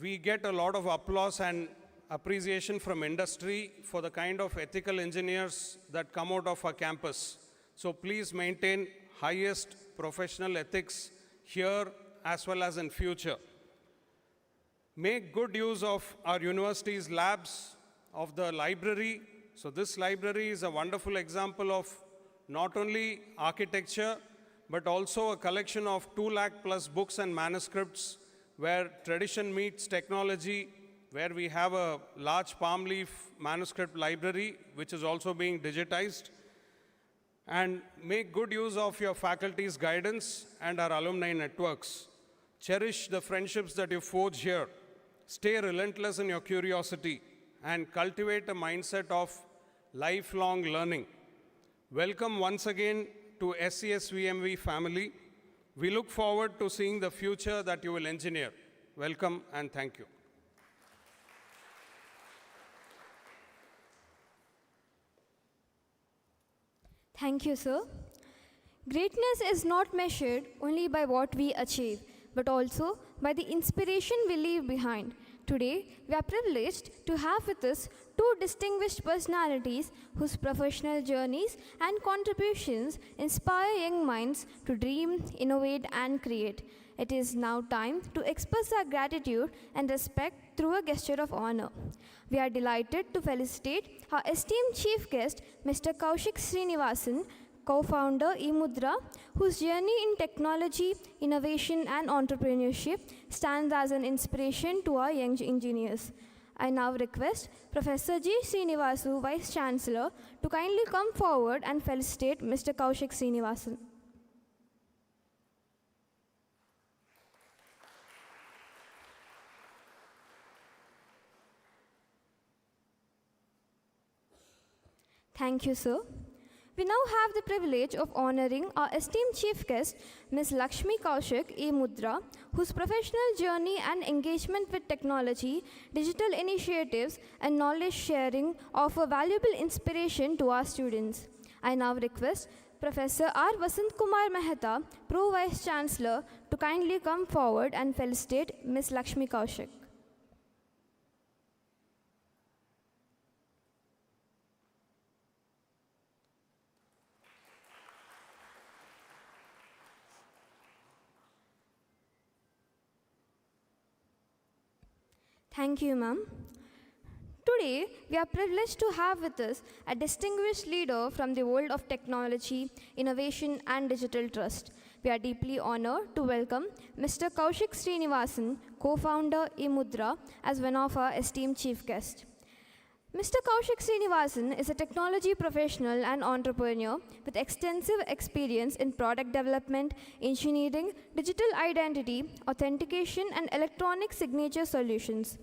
We get a lot of applause and appreciation from industry for the kind of ethical engineers that come out of our campus. So please maintain highest professional ethics here as well as in future. Make good use of our university's labs, of the library. So this library is a wonderful example of not only architecture, but also a collection of 2 lakh plus books and manuscripts where tradition meets technology, where we have a large palm leaf manuscript library, which is also being digitized. and make good use of your faculty's guidance and our alumni networks. Cherish the friendships that you forge here. Stay relentless in your curiosity and cultivate a mindset of lifelong learning. Welcome once again to SCSVMV family. We look forward to seeing the future that you will engineer. Welcome and thank you. Thank you, sir. Greatness is not measured only by what we achieve, but also by the inspiration we leave behind. Today, we are privileged to have with us two distinguished personalities whose professional journeys and contributions inspire young minds to dream, innovate, and create. It is now time to express our gratitude and respect through a gesture of honor. We are delighted to felicitate our esteemed chief guest, Mr. Kaushik Srinivasan, co-founder eMudra, whose journey in technology, innovation, and entrepreneurship stands as an inspiration to our young engineers. I now request Professor G. Srinivasu, Vice Chancellor, to kindly come forward and felicitate Mr. Kaushik Srinivasan. Thank you, sir. We now have the privilege of honoring our esteemed chief guest, Ms. Lakshmi Kaushik eMudra, whose professional journey and engagement with technology, digital initiatives, and knowledge sharing offer valuable inspiration to our students. I now request Professor R. Vasant Kumar Mehta, Pro Vice Chancellor, to kindly come forward and felicitate Ms. Lakshmi Kaushik. Thank you, ma'am. Today, we are privileged to have with us a distinguished leader from the world of technology, innovation, and digital trust. We are deeply honored to welcome Mr. Kaushik Srinivasan, co-founder eMudra, as one of our esteemed chief guests. Mr. Kaushik Srinivasan is a technology professional and entrepreneur with extensive experience in product development, engineering, digital identity, authentication, and electronic signature solutions.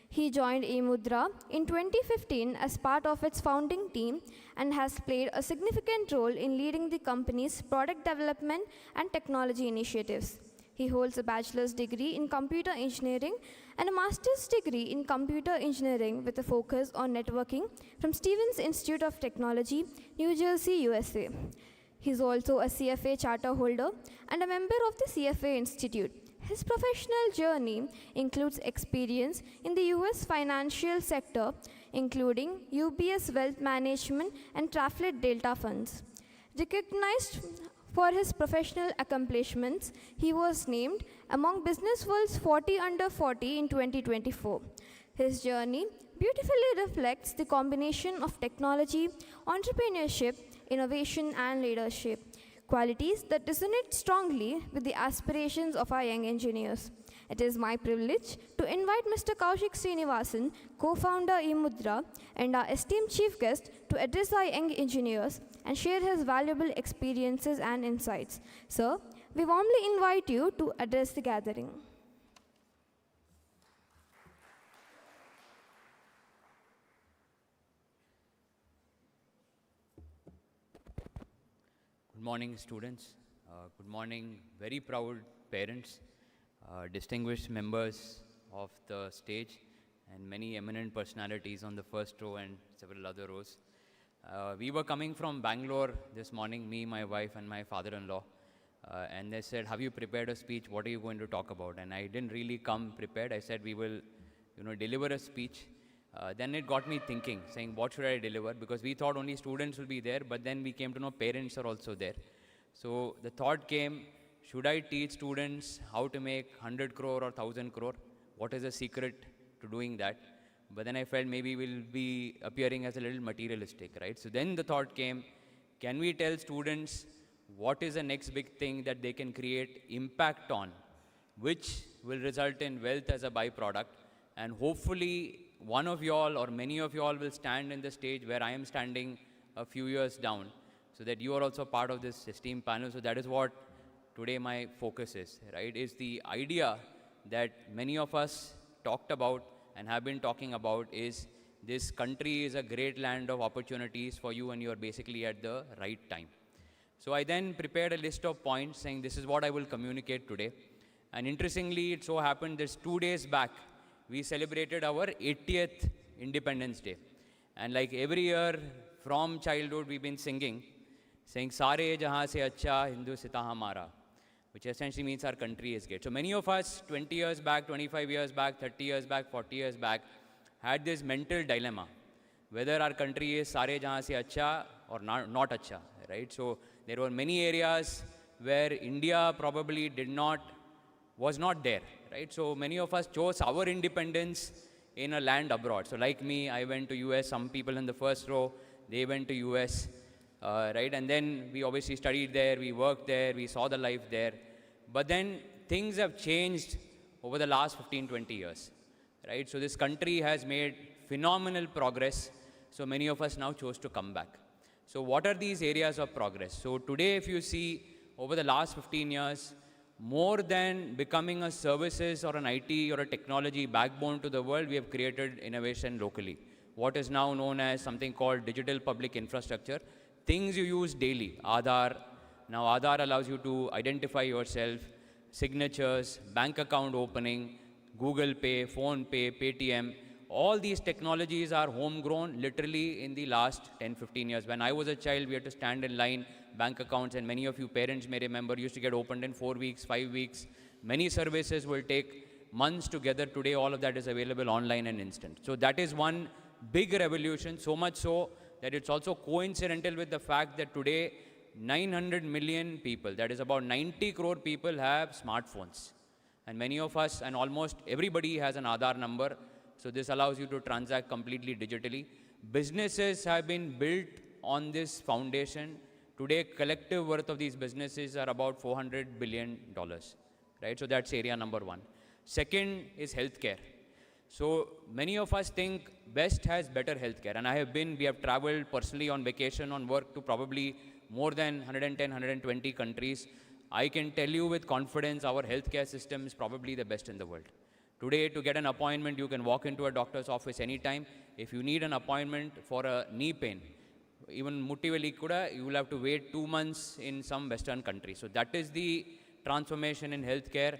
He joined eMudra in 2015 as part of its founding team and has played a significant role in leading the company's product development and technology initiatives. He holds a bachelor's degree in computer engineering and a master's degree in computer engineering with a focus on networking from Stevens Institute of Technology, New Jersey, USA. He is also a CFA charter holder and a member of the CFA Institute. His professional journey includes experience in the US financial sector, including UBS Wealth Management and Traflet Delta Funds. Recognized for his professional accomplishments, he was named among Business World's 40 Under 40 in 2024. His journey beautifully reflects the combination of technology, entrepreneurship, innovation, and leadership, qualities that resonate strongly with the aspirations of our young engineers. It is my privilege to invite Mr. Kaushik Srinivasan, co-founder eMudra, and our esteemed chief guest to address our young engineers and share his valuable experiences and insights. Sir, we warmly invite you to address the gathering. Good morning, students. Good morning, very proud parents, distinguished members of the stage, and many eminent personalities on the first row and several other rows. We were coming from Bangalore this morning, me, my wife, and my father-in-law, and they said, "Have you prepared a speech? What are you going to talk about?" And I didn't really come prepared. I said, "We will, deliver a speech." Then it got me thinking, saying, what should I deliver? Because we thought only students will be there, but then we came to know parents are also there. So the thought came, should I teach students how to make 100 crore or 1,000 crore? What is the secret to doing that? But then I felt maybe we'll be appearing as a little materialistic, right? So then the thought came, can we tell students what is the next big thing that they can create impact on, which will result in wealth as a byproduct, and hopefully one of you all or many of you all will stand in the stage where I am standing a few years down. so that you are also part of this esteemed panel. So that is what today my focus is, right? Is the idea that many of us talked about and have been talking about is this country is a great land of opportunities for you and you are basically at the right time. So I then prepared a list of points saying this is what I will communicate today. And interestingly, it so happened this 2 days back, we celebrated our 80th Independence Day. And like every year from childhood, we've been singing, saying, Sare jahan se acha Hindustan hamara, which essentially means our country is great. So many of us, 20 years back, 25 years back, 30 years back, 40 years back, had this mental dilemma, whether our country is Sare jahan se acha or not acha, right? So there were many areas where India probably was not there, right? So many of us chose our independence in a land abroad. So like me, I went to US, some people in the first row, they went to US, right? And then we obviously studied there, we worked there, we saw the life there. But then things have changed over the last 15, 20 years, right? So this country has made phenomenal progress. So many of us now chose to come back. So what are these areas of progress? So today, if you see over the last 15 years, more than becoming a services or an IT or a technology backbone to the world, we have created innovation locally. What is now known as something called digital public infrastructure. Things you use daily. Aadhaar. Now Aadhaar allows you to identify yourself, signatures, bank account opening, Google Pay, Phone Pay, Paytm. All these technologies are homegrown literally in the last 10, 15 years. When I was a child, we had to stand in line, bank accounts, and many of you parents may remember, used to get opened in 4 weeks, 5 weeks. Many services will take months together. Today, all of that is available online and instant. So that is one big revolution, so much so that it's also coincidental with the fact that today, 900 million people, that is about 90 crore people, have smartphones. And many of us, and almost everybody, has an Aadhaar number. So this allows you to transact completely digitally. Businesses have been built on this foundation. Today, collective worth of these businesses are about $400 billion, right? So that's area number one. Second is healthcare. So many of us think West has better healthcare. And we have traveled personally on vacation, on work to probably more than 110, 120 countries. I can tell you with confidence, our healthcare system is probably the best in the world. Today, to get an appointment, you can walk into a doctor's office anytime. If you need an appointment for a knee pain, even Muttiveli kuda, you will have to wait 2 months in some Western country. So that is the transformation in healthcare.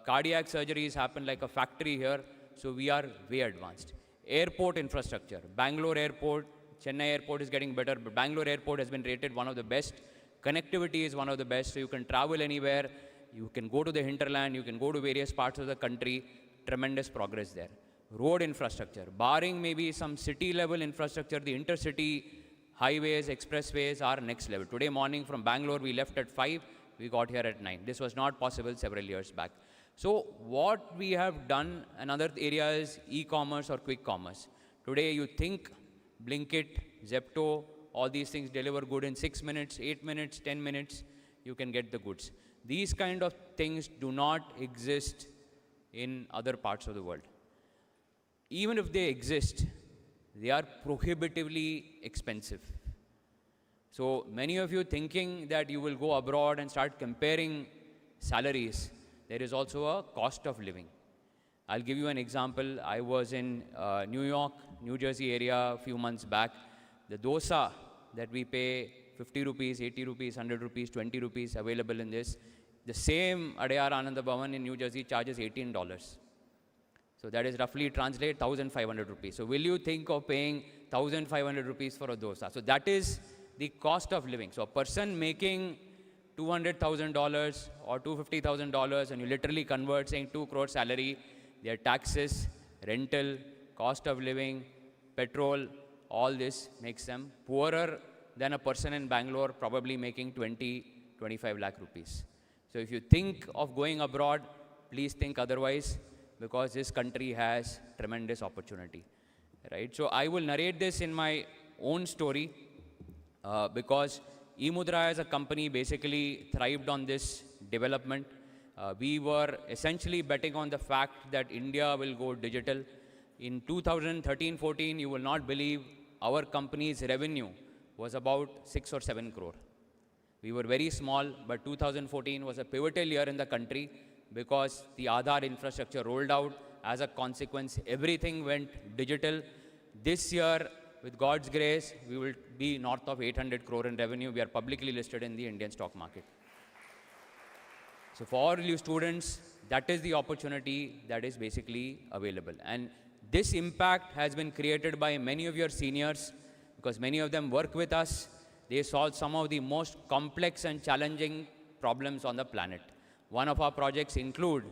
Cardiac surgeries happen like a factory here. So we are way advanced. Airport infrastructure. Bangalore Airport, Chennai Airport is getting better, but Bangalore Airport has been rated one of the best. Connectivity is one of the best. So you can travel anywhere. You can go to the hinterland, you can go to various parts of the country, tremendous progress there. Road infrastructure, barring maybe some city level infrastructure, the intercity highways, expressways are next level. Today morning from Bangalore, we left at 5, we got here at 9. This was not possible several years back. So what we have done, another area is e-commerce or quick commerce. Today you think Blinkit, Zepto, all these things deliver good in 6 minutes, 8 minutes, 10 minutes, you can get the goods. These kind of things do not exist in other parts of the world. Even if they exist, they are prohibitively expensive. So many of you thinking that you will go abroad and start comparing salaries, there is also a cost of living. I'll give you an example. I was in New York, New Jersey area a few months back. The dosa that we pay 50 rupees, 80 rupees, 100 rupees, 20 rupees available in this. The same Adayar Ananda Bhavan in New Jersey charges $18. So that is roughly translate 1,500 rupees. So will you think of paying 1,500 rupees for a dosa? So that is the cost of living. So a person making $200,000 or $250,000 and you literally convert saying 2 crore salary, their taxes, rental, cost of living, petrol, all this makes them poorer than a person in Bangalore probably making 20, 25 lakh rupees. So if you think of going abroad, please think otherwise because this country has tremendous opportunity, right? So I will narrate this in my own story because eMudra as a company basically thrived on this development. We were essentially betting on the fact that India will go digital. In 2013-14, you will not believe our company's revenue was about 6 or 7 crore. We were very small, but 2014 was a pivotal year in the country because the Aadhaar infrastructure rolled out. As a consequence, everything went digital. This year, with God's grace, we will be north of 800 crore in revenue. We are publicly listed in the Indian stock market. So for all you students, that is the opportunity that is basically available. And this impact has been created by many of your seniors because many of them work with us. They solve some of the most complex and challenging problems on the planet. One of our projects include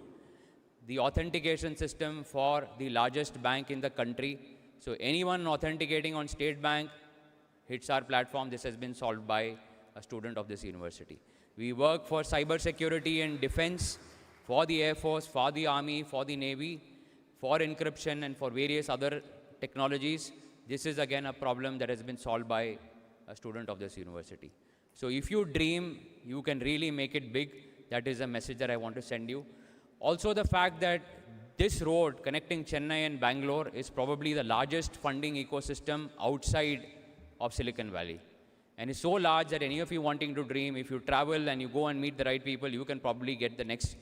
the authentication system for the largest bank in the country. So anyone authenticating on State Bank hits our platform. This has been solved by a student of this university. We work for cyber security and defense, for the Air Force, for the Army, for the Navy, for encryption and for various other technologies. This is again a problem that has been solved by a student of this university. So if you dream, you can really make it big. That is a message that I want to send you. Also the fact that this road connecting Chennai and Bangalore is probably the largest funding ecosystem outside of Silicon Valley. And it's so large that any of you wanting to dream, if you travel and you go and meet the right people, you can probably get the next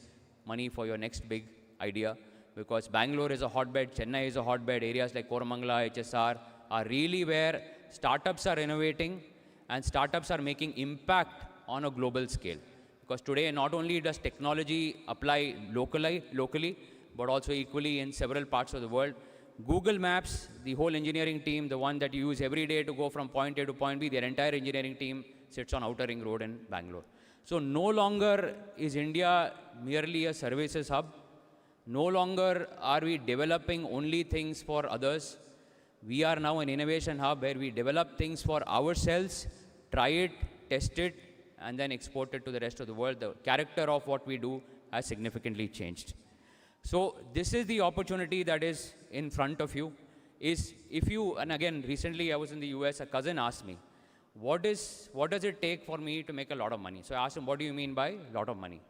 money for your next big idea. Because Bangalore is a hotbed, Chennai is a hotbed, areas like Koramangala, HSR are really where startups are innovating and startups are making impact on a global scale. Because today, not only does technology apply locally, but also equally in several parts of the world. Google Maps, the whole engineering team, the one that you use every day to go from point A to point B, their entire engineering team sits on Outer Ring Road in Bangalore. So no longer is India merely a services hub. No longer are we developing only things for others. We are now an innovation hub where we develop things for ourselves, try it, test it, and then export it to the rest of the world. The character of what we do has significantly changed. So this is the opportunity that is in front of you. And again, recently I was in the US, a cousin asked me, what does it take for me to make a lot of money? So I asked him, what do you mean by a lot of money?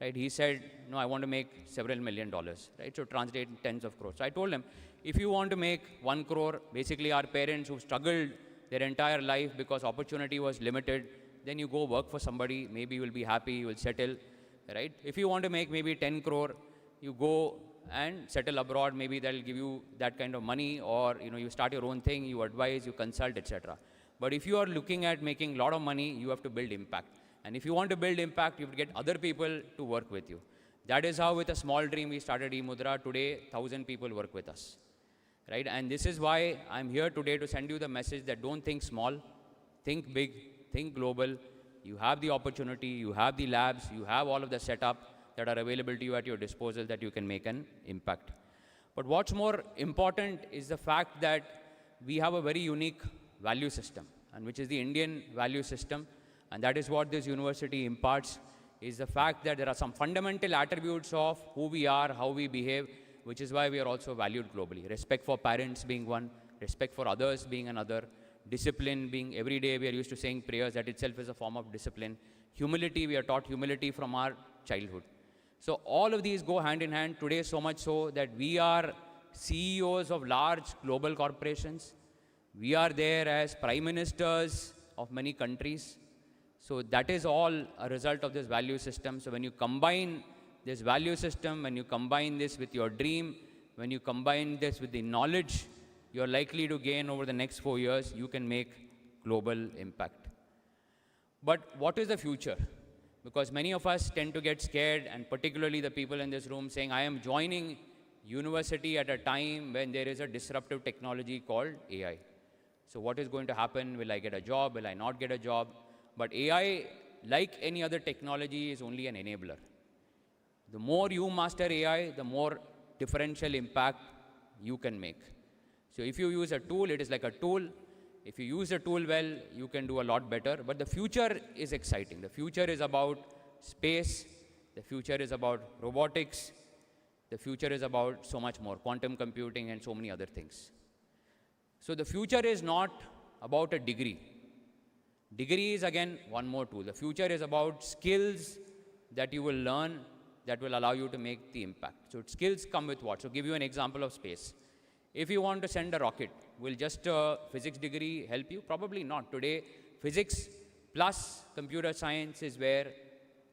Right? He said, no, I want to make several $1 million, right? So translate in tens of crores. So I told him, if you want to make 1 crore, basically our parents who struggled their entire life because opportunity was limited, then you go work for somebody, maybe you will be happy, you will settle, right? If you want to make maybe 10 crore, you go and settle abroad, maybe that'll give you that kind of money, or you start your own thing, you advise, you consult, etc. But if you are looking at making a lot of money, you have to build impact. And if you want to build impact, you have to get other people to work with you. That is how with a small dream we started eMudra. Today, 1,000 people work with us, right? And this is why I'm here today to send you the message that don't think small, think big, think global. You have the opportunity, you have the labs, you have all of the setup that are available to you at your disposal that you can make an impact. But what's more important is the fact that we have a very unique value system, and which is the Indian value system. And that is what this university imparts, is the fact that there are some fundamental attributes of who we are, how we behave, which is why we are also valued globally. Respect for parents being one, respect for others being another, discipline being every day we are used to saying prayers, that itself is a form of discipline. Humility, we are taught humility from our childhood. So all of these go hand in hand today, so much so that we are CEOs of large global corporations. We are there as prime ministers of many countries. So that is all a result of this value system. So when you combine this value system, when you combine this with your dream, when you combine this with the knowledge you're likely to gain over the next 4 years, you can make global impact. But what is the future? Because many of us tend to get scared, and particularly the people in this room saying, I am joining university at a time when there is a disruptive technology called AI. So what is going to happen? Will I get a job? Will I not get a job? But AI, like any other technology, is only an enabler. The more you master AI, the more differential impact you can make. So if you use a tool, it is like a tool. If you use a tool well, you can do a lot better. But the future is exciting. The future is about space. The future is about robotics. The future is about so much more, quantum computing and so many other things. So the future is not about a degree. Degree is again one more tool. The future is about skills that you will learn that will allow you to make the impact. So skills come with what? So give you an example of space. If you want to send a rocket, will just a physics degree help you? Probably not. Today, physics plus computer science is where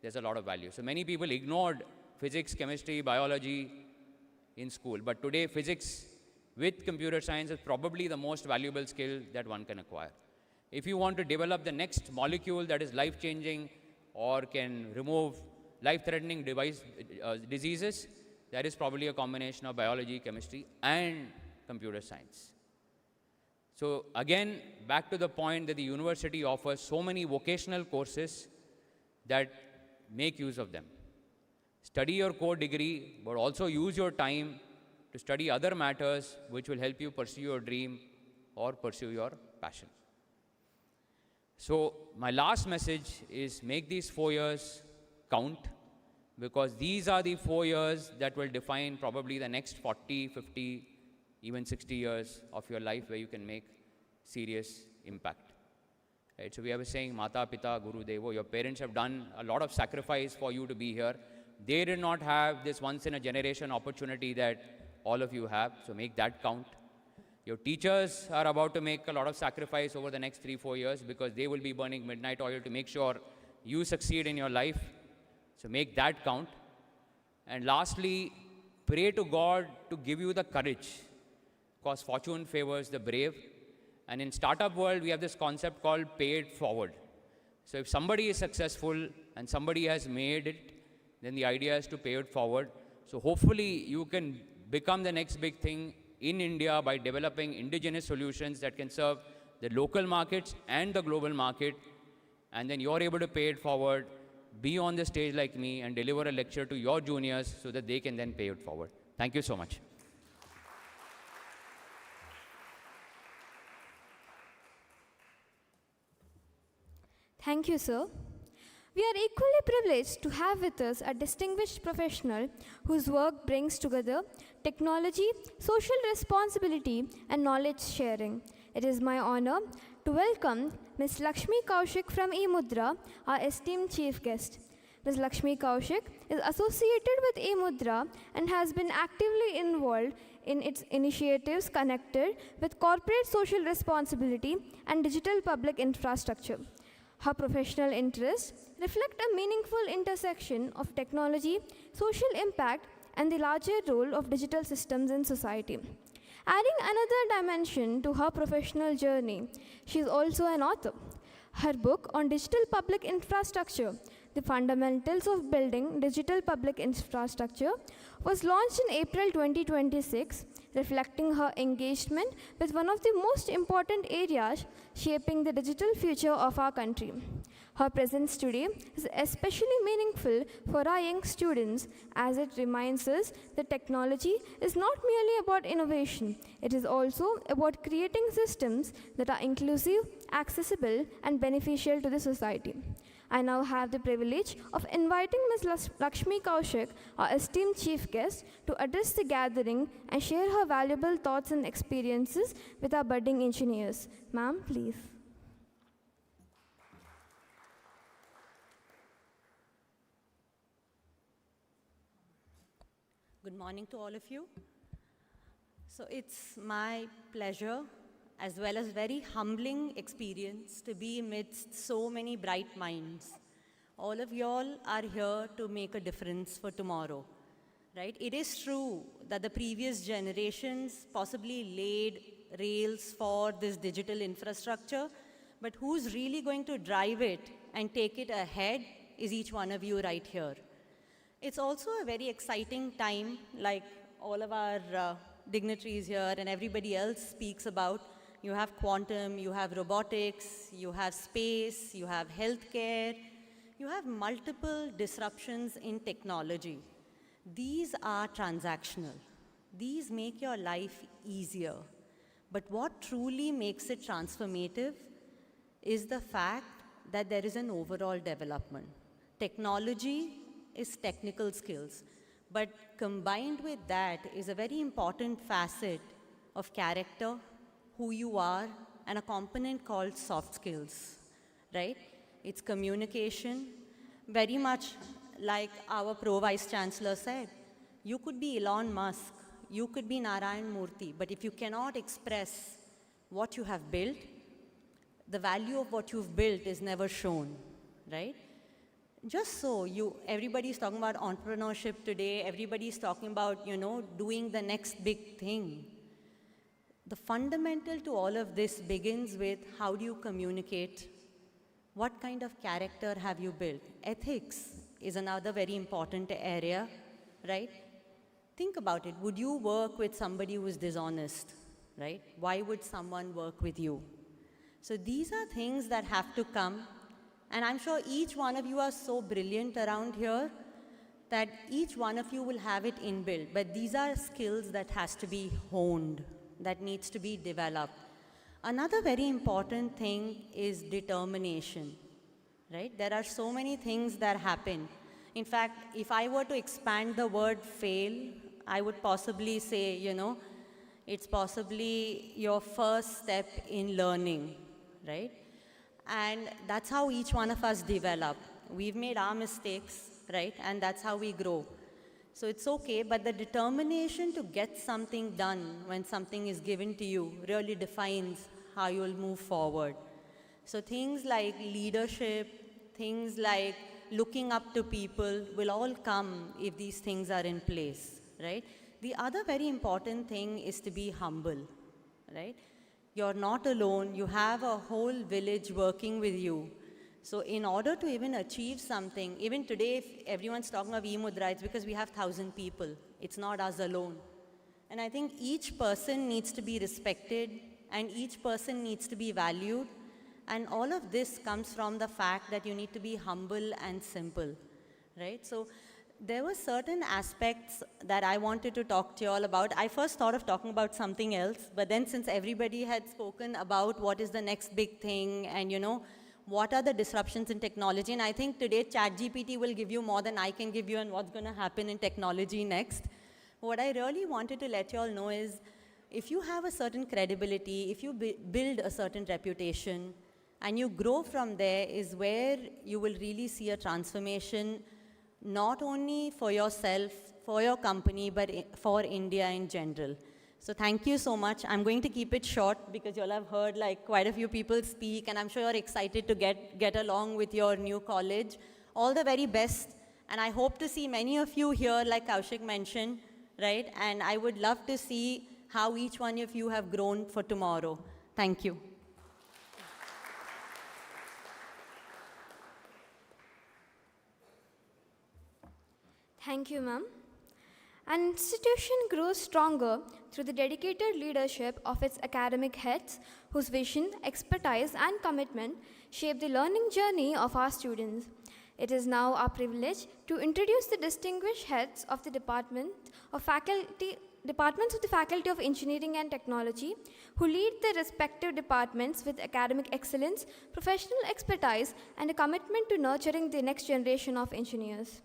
there's a lot of value. So many people ignored physics, chemistry, biology in school. But today, physics with computer science is probably the most valuable skill that one can acquire. If you want to develop the next molecule that is life-changing or can remove life-threatening diseases, that is probably a combination of biology, chemistry, and computer science. So again, back to the point that the university offers so many vocational courses that make use of them. Study your core degree, but also use your time to study other matters which will help you pursue your dream or pursue your passion. So my last message is make these 4 years count, because these are the 4 years that will define probably the next 40, 50, even 60 years of your life where you can make serious impact. Right? So we have a saying, Mata, Pita, Guru, Devo. Your parents have done a lot of sacrifice for you to be here. They did not have this once-in-a-generation opportunity that all of you have, so make that count. Your teachers are about to make a lot of sacrifice over the next 3-4 years because they will be burning midnight oil to make sure you succeed in your life, so make that count. And lastly, pray to God to give you the courage, because fortune favors the brave. And in startup world, we have this concept called pay it forward. So if somebody is successful and somebody has made it, then the idea is to pay it forward. So hopefully you can become the next big thing in India by developing indigenous solutions that can serve the local markets and the global market. And then you're able to pay it forward, be on the stage like me and deliver a lecture to your juniors so that they can then pay it forward. Thank you so much. Thank you, sir. We are equally privileged to have with us a distinguished professional whose work brings together technology, social responsibility, and knowledge sharing. It is my honor to welcome Ms. Lakshmi Kaushik from eMudra, our esteemed chief guest. Ms. Lakshmi Kaushik is associated with eMudra and has been actively involved in its initiatives connected with corporate social responsibility and digital public infrastructure. Her professional interests reflect a meaningful intersection of technology, social impact, and the larger role of digital systems in society. Adding another dimension to her professional journey, she is also an author. Her book on digital public infrastructure, The Fundamentals of Building Digital Public Infrastructure, was launched in April 2026, reflecting her engagement with one of the most important areas shaping the digital future of our country. Her presence today is especially meaningful for our young students, as it reminds us that technology is not merely about innovation, it is also about creating systems that are inclusive, accessible, and beneficial to the society. I now have the privilege of inviting Ms. Lakshmi Kaushik, our esteemed chief guest, to address the gathering and share her valuable thoughts and experiences with our budding engineers. Ma'am, please. Good morning to all of you. So it's my pleasure as well as very humbling experience to be amidst so many bright minds. All of y'all are here to make a difference for tomorrow, right? It is true that the previous generations possibly laid rails for this digital infrastructure, but who's really going to drive it and take it ahead is each one of you right here. It's also a very exciting time, like all of our dignitaries here and everybody else speaks about. You have quantum, you have robotics, you have space, you have healthcare, you have multiple disruptions in technology. These are transactional. These make your life easier. But what truly makes it transformative is the fact that there is an overall development. Technology is technical skills, but combined with that is a very important facet of character, who you are, and a component called soft skills, right? It's communication, very much like our Pro-Vice Chancellor said. You could be Elon Musk, you could be Narayan Murthy, but if you cannot express what you have built, the value of what you've built is never shown, right? Just so everybody's talking about entrepreneurship today, everybody's talking about, doing the next big thing. The fundamental to all of this begins with how do you communicate? What kind of character have you built? Ethics is another very important area, right? Think about it. Would you work with somebody who is dishonest, right? Why would someone work with you? So these are things that have to come. And I'm sure each one of you are so brilliant around here that each one of you will have it inbuilt. But these are skills that has to be honed, that needs to be developed. Another very important thing is determination, right? There are so many things that happen. In fact, if I were to expand the word fail, I would possibly say, it's possibly your first step in learning, right? And that's how each one of us develop. We've made our mistakes, right? And that's how we grow. So it's okay, but the determination to get something done when something is given to you really defines how you'll move forward. So things like leadership, things like looking up to people will all come if these things are in place, right? The other very important thing is to be humble, right? You're not alone. You have a whole village working with you. So in order to even achieve something, even today, if everyone's talking of e-mudra, it's because we have 1,000 people. It's not us alone. And I think each person needs to be respected and each person needs to be valued. And all of this comes from the fact that you need to be humble and simple, right? So there were certain aspects that I wanted to talk to you all about. I first thought of talking about something else, but then since everybody had spoken about what is the next big thing and, what are the disruptions in technology, and I think today ChatGPT will give you more than I can give you on what's going to happen in technology next. What I really wanted to let you all know is if you have a certain credibility, if you build a certain reputation, and you grow from there is where you will really see a transformation, not only for yourself, for your company, but for India in general. So thank you so much. I'm going to keep it short because you'll have heard quite a few people speak, and I'm sure you're excited to get along with your new college. All the very best, and I hope to see many of you here, like Kaushik mentioned, right? And I would love to see how each one of you have grown for tomorrow. Thank you. Thank you, ma'am. An institution grows stronger through the dedicated leadership of its academic heads, whose vision, expertise, and commitment shape the learning journey of our students. It is now our privilege to introduce the distinguished heads of the departments of the Faculty of Engineering and Technology, who lead their respective departments with academic excellence, professional expertise, and a commitment to nurturing the next generation of engineers.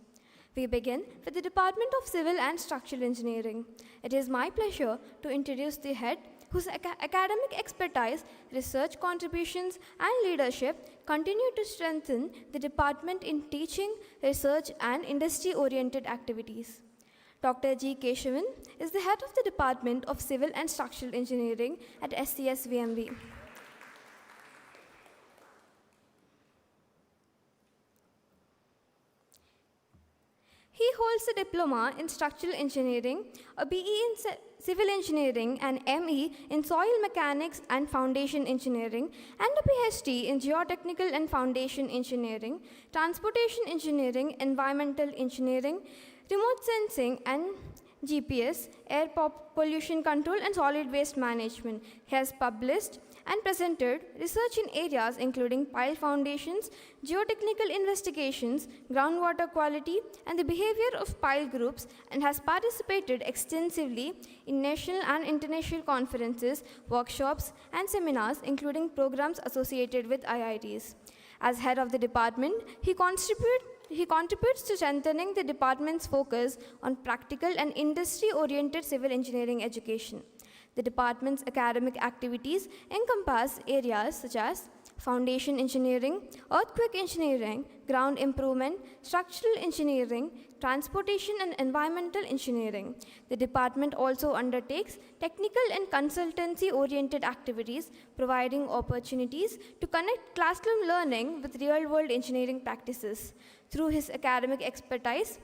We begin with the Department of Civil and Structural Engineering. It is my pleasure to introduce the head whose academic expertise, research contributions, and leadership continue to strengthen the department in teaching, research, and industry-oriented activities. Dr. G. Keshavan is the head of the Department of Civil and Structural Engineering at SCSVMV. He holds a diploma in structural engineering, a BE in civil engineering, an ME in soil mechanics and foundation engineering, and a PhD in geotechnical and foundation engineering, transportation engineering, environmental engineering, remote sensing and GPS, air pollution control, and solid waste management. He has published and presented research in areas including pile foundations, geotechnical investigations, groundwater quality, and the behavior of pile groups, and has participated extensively in national and international conferences, workshops, and seminars, including programs associated with IITs. As head of the department, he contributes to strengthening the department's focus on practical and industry-oriented civil engineering education. The department's academic activities encompass areas such as foundation engineering, earthquake engineering, ground improvement, structural engineering, transportation and environmental engineering. The department also undertakes technical and consultancy-oriented activities, providing opportunities to connect classroom learning with real-world engineering practices. Through his academic expertise,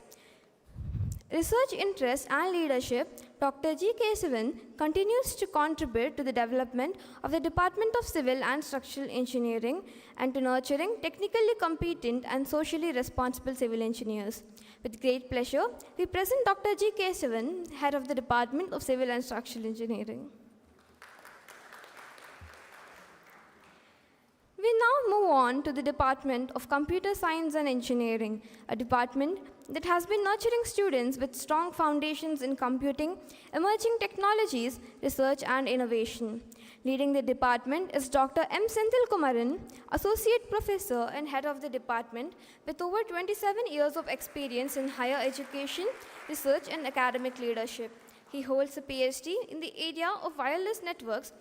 research interest and leadership, Dr. G. Kesavan continues to contribute to the development of the Department of Civil and Structural Engineering and to nurturing technically competent and socially responsible civil engineers. With great pleasure, we present Dr. G. Kesavan, Head of the Department of Civil and Structural Engineering. We now move on to the Department of Computer Science and Engineering, a department that has been nurturing students with strong foundations in computing, emerging technologies, research, and innovation. Leading the department is Dr. M. Senthilkumaran, Associate Professor and Head of the department with over 27 years of experience in higher education, research, and academic leadership. He holds a PhD in the area of wireless networks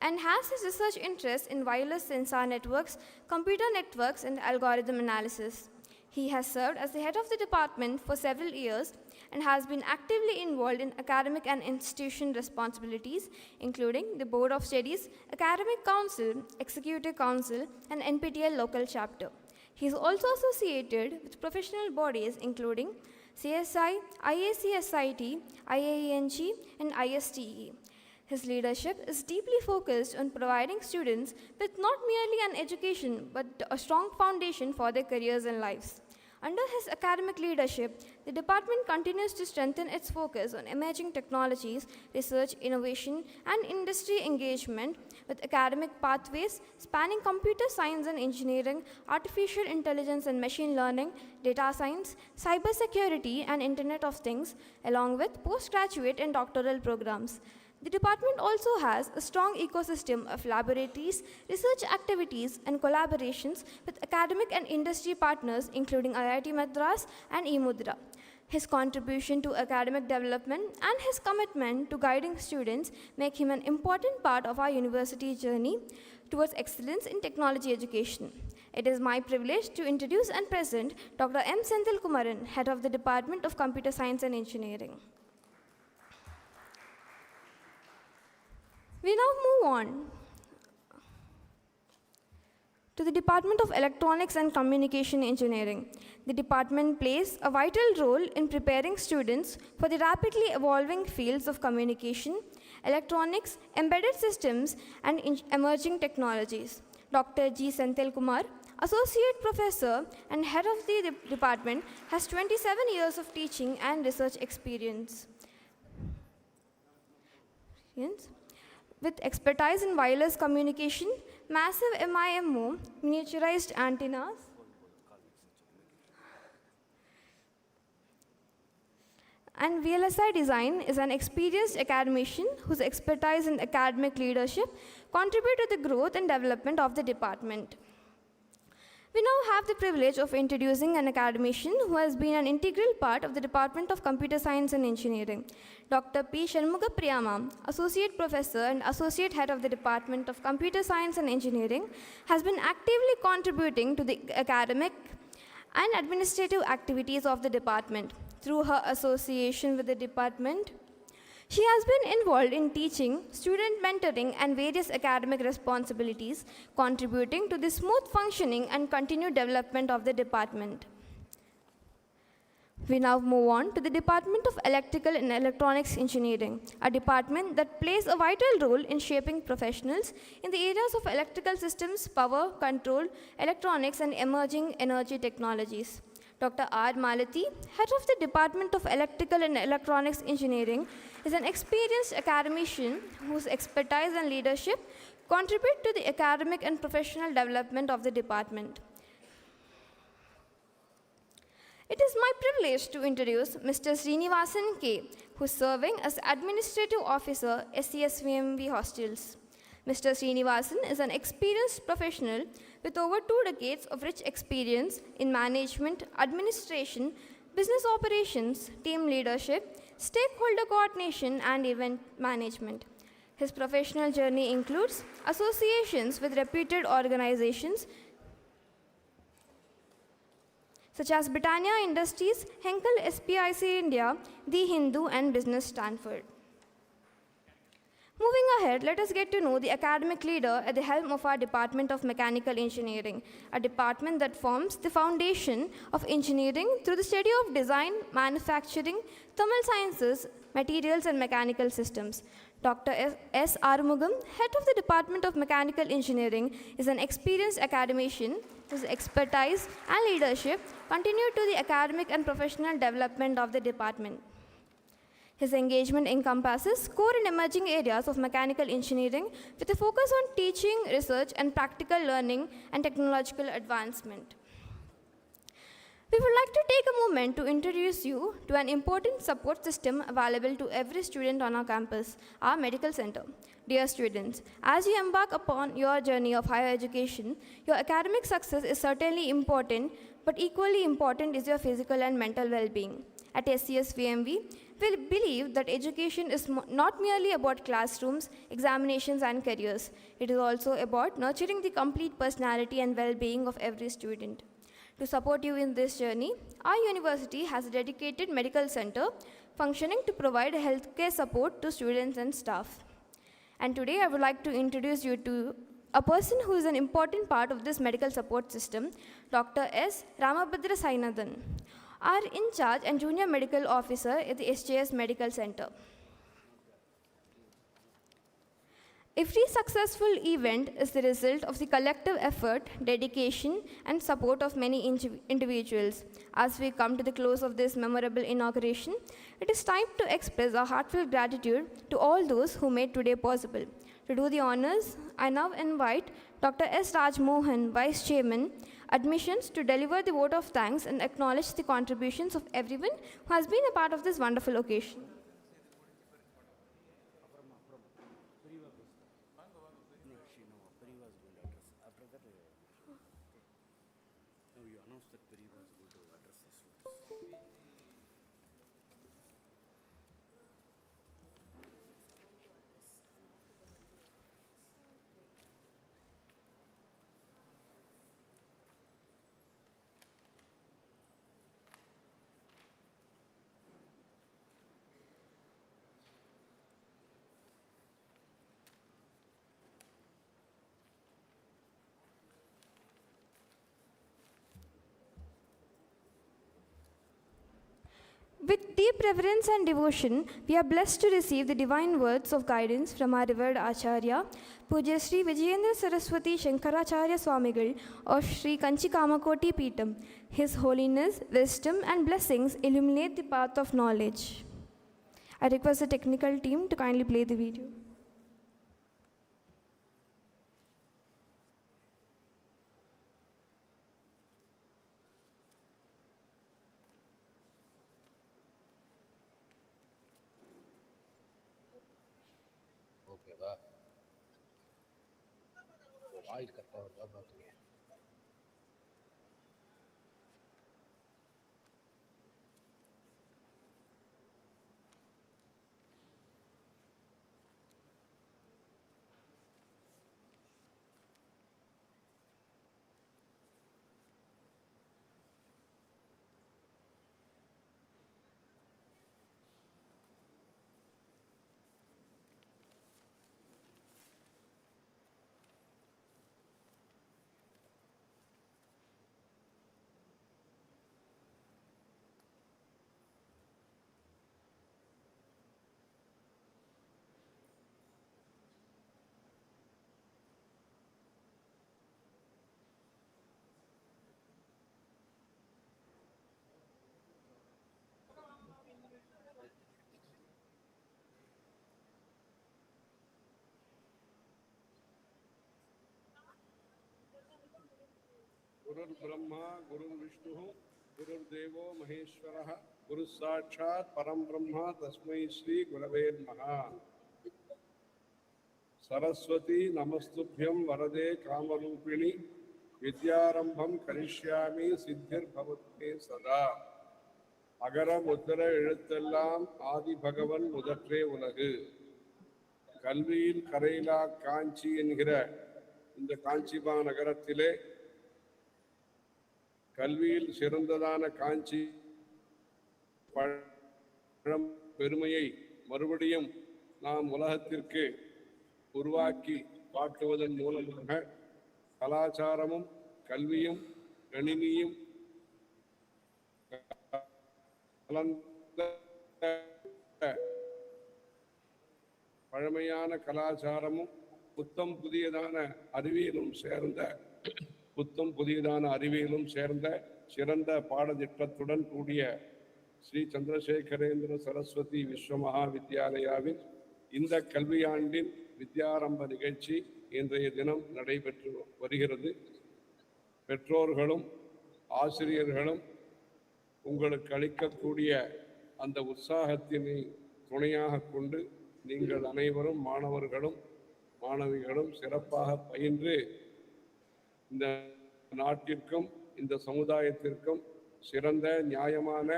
and has his research interests in wireless sensor networks, computer networks, and algorithm analysis. He has served as the head of the department for several years and has been actively involved in academic and institution responsibilities, including the Board of Studies, Academic Council, Executive Council, and NPTEL local chapter. He is also associated with professional bodies including CSI, IACSIT, IAENG, and ISTE. His leadership is deeply focused on providing students with not merely an education, but a strong foundation for their careers and lives. Under his academic leadership, the department continues to strengthen its focus on emerging technologies, research, innovation, and industry engagement with academic pathways spanning computer science and engineering, artificial intelligence and machine learning, data science, cybersecurity, and Internet of Things, along with postgraduate and doctoral programs. The department also has a strong ecosystem of laboratories, research activities, and collaborations with academic and industry partners, including IIT Madras and eMudra. His contribution to academic development and his commitment to guiding students make him an important part of our university journey towards excellence in technology education. It is my privilege to introduce and present Dr. M. Senthilkumaran, Head of the Department of Computer Science and Engineering. We now move on to the Department of Electronics and Communication Engineering. The department plays a vital role in preparing students for the rapidly evolving fields of communication, electronics, embedded systems, and emerging technologies. Dr. G. Senthilkumar, Associate Professor and Head of the department, has 27 years of teaching and research experience. With expertise in wireless communication, massive MIMO, miniaturized antennas, and VLSI design, is an experienced academician whose expertise in academic leadership contribute to the growth and development of the department. We now have the privilege of introducing an academician who has been an integral part of the Department of Computer Science and Engineering. Dr. P. Shanmugapriyama, Associate Professor and Associate Head of the Department of Computer Science and Engineering, has been actively contributing to the academic and administrative activities of the department. Through her association with the department, she has been involved in teaching, student mentoring, and various academic responsibilities, contributing to the smooth functioning and continued development of the department. We now move on to the Department of Electrical and Electronics Engineering, a department that plays a vital role in shaping professionals in the areas of electrical systems, power, control, electronics, and emerging energy technologies. Dr. R. Malati, Head of the Department of Electrical and Electronics Engineering, is an experienced academician whose expertise and leadership contribute to the academic and professional development of the department. It is my privilege to introduce Mr. Srinivasan K., who is serving as Administrative Officer, SCSVMV Hostels. Mr. Srinivasan is an experienced professional with over 2 decades of rich experience in management, administration, business operations, team leadership, stakeholder coordination, and event management. His professional journey includes associations with reputed organizations such as Britannia Industries, Henkel SPIC India, The Hindu, and Business Stanford. Moving ahead, let us get to know the academic leader at the helm of our Department of Mechanical Engineering, a department that forms the foundation of engineering through the study of design, manufacturing, thermal sciences, materials, and mechanical systems. Dr. S. Arumugam, head of the Department of Mechanical Engineering, is an experienced academician whose expertise and leadership contribute to the academic and professional development of the department. His engagement encompasses core and emerging areas of mechanical engineering with a focus on teaching, research, and practical learning and technological advancement. We would like to take a moment to introduce you to an important support system available to every student on our campus, our medical center. Dear students, as you embark upon your journey of higher education, your academic success is certainly important, but equally important is your physical and mental well-being. At SCSVMV, we believe that education is not merely about classrooms, examinations, and careers. It is also about nurturing the complete personality and well-being of every student. To support you in this journey, our university has a dedicated medical center functioning to provide healthcare support to students and staff. And today I would like to introduce you to a person who is an important part of this medical support system, Dr. S. Ramabhadra Sainathan, our in-charge and junior medical officer at the SJS Medical Center. Every successful event is the result of the collective effort, dedication, and support of many individuals. As we come to the close of this memorable inauguration, it is time to express our heartfelt gratitude to all those who made today possible. To do the honors, I now invite Dr. S. Raj Mohan, Vice Chairman, Admissions, to deliver the vote of thanks and acknowledge the contributions of everyone who has been a part of this wonderful occasion. With deep reverence and devotion, we are blessed to receive the divine words of guidance from our revered Acharya, Pujya Sri Vijayendra Saraswati Shankaracharya Swamigal of Sri Kancheepuram Peetham. His holiness, wisdom, and blessings illuminate the path of knowledge. I request the technical team to kindly play the video. Gurur Brahma, Gurur Vishnu, Gurur Devo Maheshwara, Guru Sakshat Param Brahma, Tasmai Shri Gurave Namaha. Saraswati Namastubhyam Varade Kamarupini, Vidyarambham Karishyami Siddhir Bhavate Sada. Agara Mudra Ezhuthellam Adi Bhagavan Mudatre Ulagu. கல்வியில் கரையிலா காஞ்சி என்கிற இந்த காஞ்சிபா நகரத்திலே கல்வியில் சிறந்ததான காஞ்சி பழம் பெருமையை மறுபடியும் நாம் உலகத்திற்கு உருவாக்கி காட்டுவதன் மூலமாக கலாச்சாரமும் கல்வியும் கணினியும் கலந்த பழமையான கலாச்சாரமும் புத்தம் புதியதான அறிவியலும் சேர்ந்த சிறந்த பாடத்திட்டத்துடன் கூடிய ஸ்ரீ சந்திரசேகரேந்திர சரஸ்வதி விஸ்வ மகாவித்யாலயாவில் இந்த கல்வியாண்டின் வித்யாரம்ப நிகழ்ச்சி இன்றைய தினம் நடைபெற்று வருகிறது. பெற்றோர்களும் ஆசிரியர்களும் உங்களுக்கு அளிக்கக்கூடிய அந்த உற்சாகத்தினை துணையாக கொண்டு நீங்கள் அனைவரும் மாணவர்களும் மாணவிகளும் சிறப்பாக பயின்று இந்த நாட்டிற்கும் இந்த சமுதாயத்திற்கும் சிறந்த நியாயமான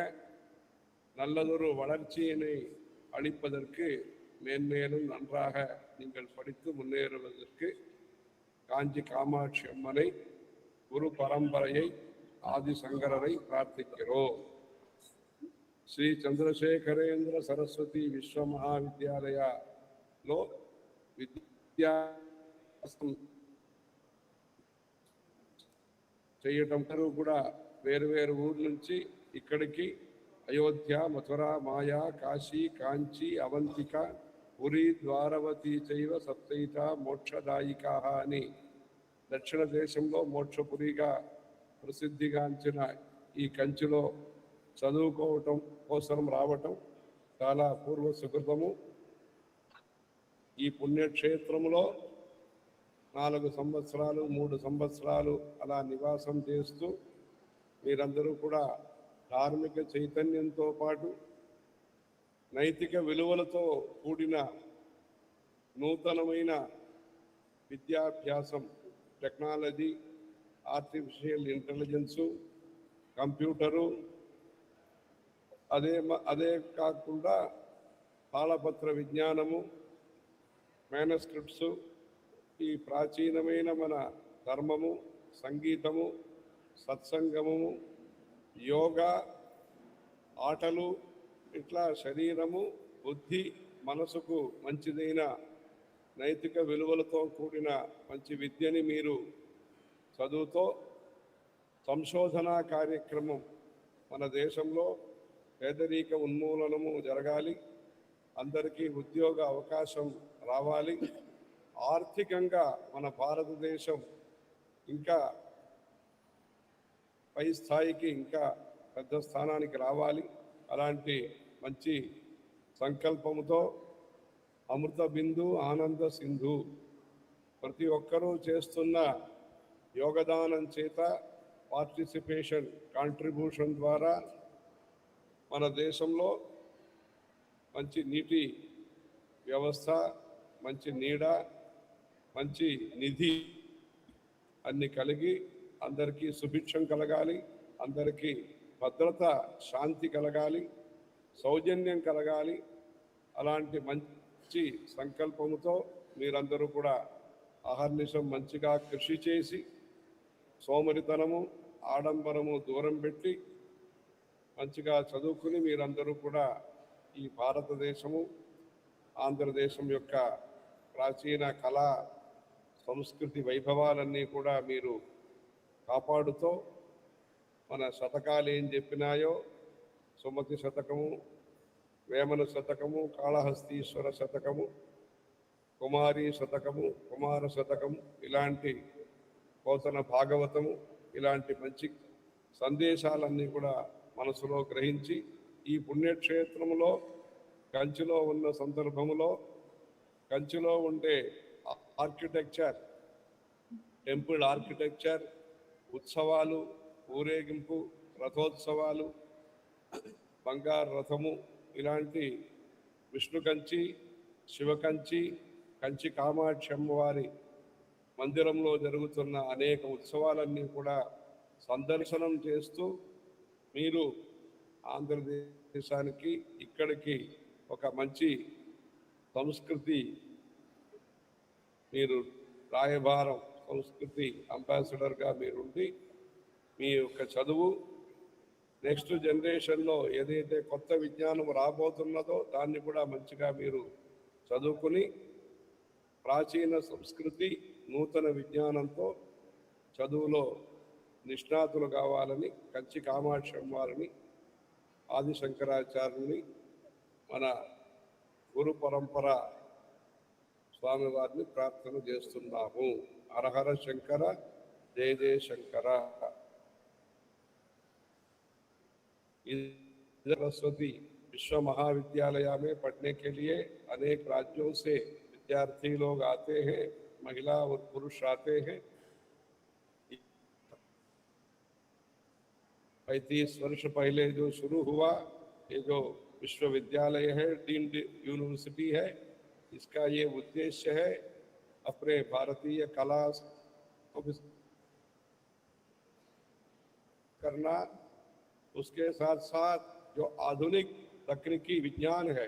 நல்லதொரு வளர்ச்சியினை அளிப்பதற்கு மேன்மேலும் நன்றாக நீங்கள் படித்து முன்னேறுவதற்கு காஞ்சி காமாட்சி அம்மனை குரு பரம்பரையை ஆதிசங்கரரை பிரார்த்திக்கிறோம். శ్రీ చంద్రశేఖరేంద్ర సరస్వతి విశ్వ మహావిద్యాలయలో విద్యాభ్యాసం చేయటం కూడా వేరు ఊరు నుంచి ఇక్కడికి అయోధ్య, మథుర, మాయా, కాశీ, కాంచీ, అవంతిక, పురి, ద్వారవతి చైవ సప్తైత మోక్షదాయికా అని దక్షిణ దేశంలో మోక్షపురిగా ప్రసిద్ధిగాంచిన ఈ కంచిలో చదువుకోవటం కోసం రావటం చాలా పూర్వ సుకృతము. ఈ పుణ్యక్షేత్రంలో 4 సంవత్సరాలు 3 సంవత్సరాలు అలా నివాసం చేస్తూ మీరందరూ కూడా ధార్మిక చైతన్యంతో పాటు నైతిక విలువలతో కూడిన నూతనమైన విద్యాభ్యాసం, టెక్నాలజీ, ఆర్టిఫిషియల్ ఇంటెలిజెన్సు, కంప్యూటరు, అదే కాకుండా తాళపత్ర విజ్ఞానము, మేనస్క్రిప్ట్స్, ఈ ప్రాచీనమైన మన ధర్మము, సంగీతము, సత్సంగము, యోగా, ఆటలు, ఇట్లా శరీరము, బుద్ధి, మనసుకు మంచిదైన నైతిక విలువలతో కూడిన మంచి విద్యని మీరు చదువుతో సంశోధనా కార్యక్రమం మన దేశంలో పేదరిక ఉన్మూలనము జరగాలి, అందరికీ ఉద్యోగ అవకాశం రావాలి, ఆర్థికంగా మన భారతదేశం ఇంకా పై స్థాయికి ఇంకా పెద్ద స్థానానికి రావాలి. అలాంటి మంచి సంకల్పంతో అమృత బిందు ఆనంద సింధు ప్రతి ఒక్కరూ చేస్తున్న యోగదానం చేత పార్టిసిపేషన్ కాంట్రిబ్యూషన్ ద్వారా మన దేశంలో మంచి నీటి వ్యవస్థ, మంచి నీడ, మంచి నిధి అన్ని కలిగి అందరికీ సుభిక్షం కలగాలి, అందరికీ భద్రత, శాంతి కలగాలి, సౌజన్యం కలగాలి. అలాంటి మంచి సంకల్పముతో మీరందరూ కూడా అహర్నిశం మంచిగా కృషి చేసి సోమరితనము, ఆడంబరము దూరం పెట్టి మంచిగా చదువుకుని మీరందరూ కూడా ఈ భారతదేశము, ఆంధ్రదేశం యొక్క ప్రాచీన కళా సంస్కృతి వైభవాలన్నీ కూడా మీరు కాపాడుతూ మన శతకాలు ఏం చెప్పినాయో సుమతి శతకము, వేమన శతకము, కాళహస్తీశ్వర శతకము, కుమారి శతకము, కుమార శతకము, ఇలాంటి పోతన భాగవతము, ఇలాంటి మంచి సందేశాలన్నీ కూడా మనసులో గ్రహించి ఈ పుణ్యక్షేత్రంలో కంచిలో ఉన్న సందర్భంలో కంచిలో ఉండే ఆర్కిటెక్చర్, టెంపుల్ ఆర్కిటెక్చర్, ఉత్సవాలు, ఊరేగింపు, రథోత్సవాలు, బంగారు రథము, ఇలాంటి విష్ణు కంచి, శివకంచి, కంచి కామాక్షి అమ్మవారి మందిరంలో జరుగుతున్న అనేక ఉత్సవాలన్నీ కూడా సందర్శనం చేస్తూ మీరు ఆంధ్రదేశానికి ఇక్కడికి ఒక మంచి సంస్కృతి మీరు రాయబారం సంస్కృతి అంబాసిడర్గా మీరుండి మీ యొక్క చదువు నెక్స్ట్ జనరేషన్లో ఏదైతే కొత్త విజ్ఞానం రాబోతున్నదో దాన్ని కూడా మంచిగా మీరు చదువుకుని ప్రాచీన సంస్కృతి నూతన విజ్ఞానంతో చదువులో నిష్ణాతులు కావాలని కంచి కామాక్షి వారిని ఆది శంకరాచార్యుని మన గురు పరంపర స్వామివారిని ప్రార్థన చేస్తున్నాము. హరహర శంకర జయ జయ శంకర. सरस्वती विश्व महाविद्यालय में पढ़ने के लिए अनेक राज्यों से विद्यार्थी लोग आते हैं, महिला और पुरुष आते हैं. 35 वर्ष पहले जो शुरू हुआ ये जो विश्वविद्यालय है, डीम्ड यूनिवर्सिटी है, इसका ये उद्देश्य है अपने भारतीय कला को करना, उसके साथ साथ जो आधुनिक तकनीकी विज्ञान है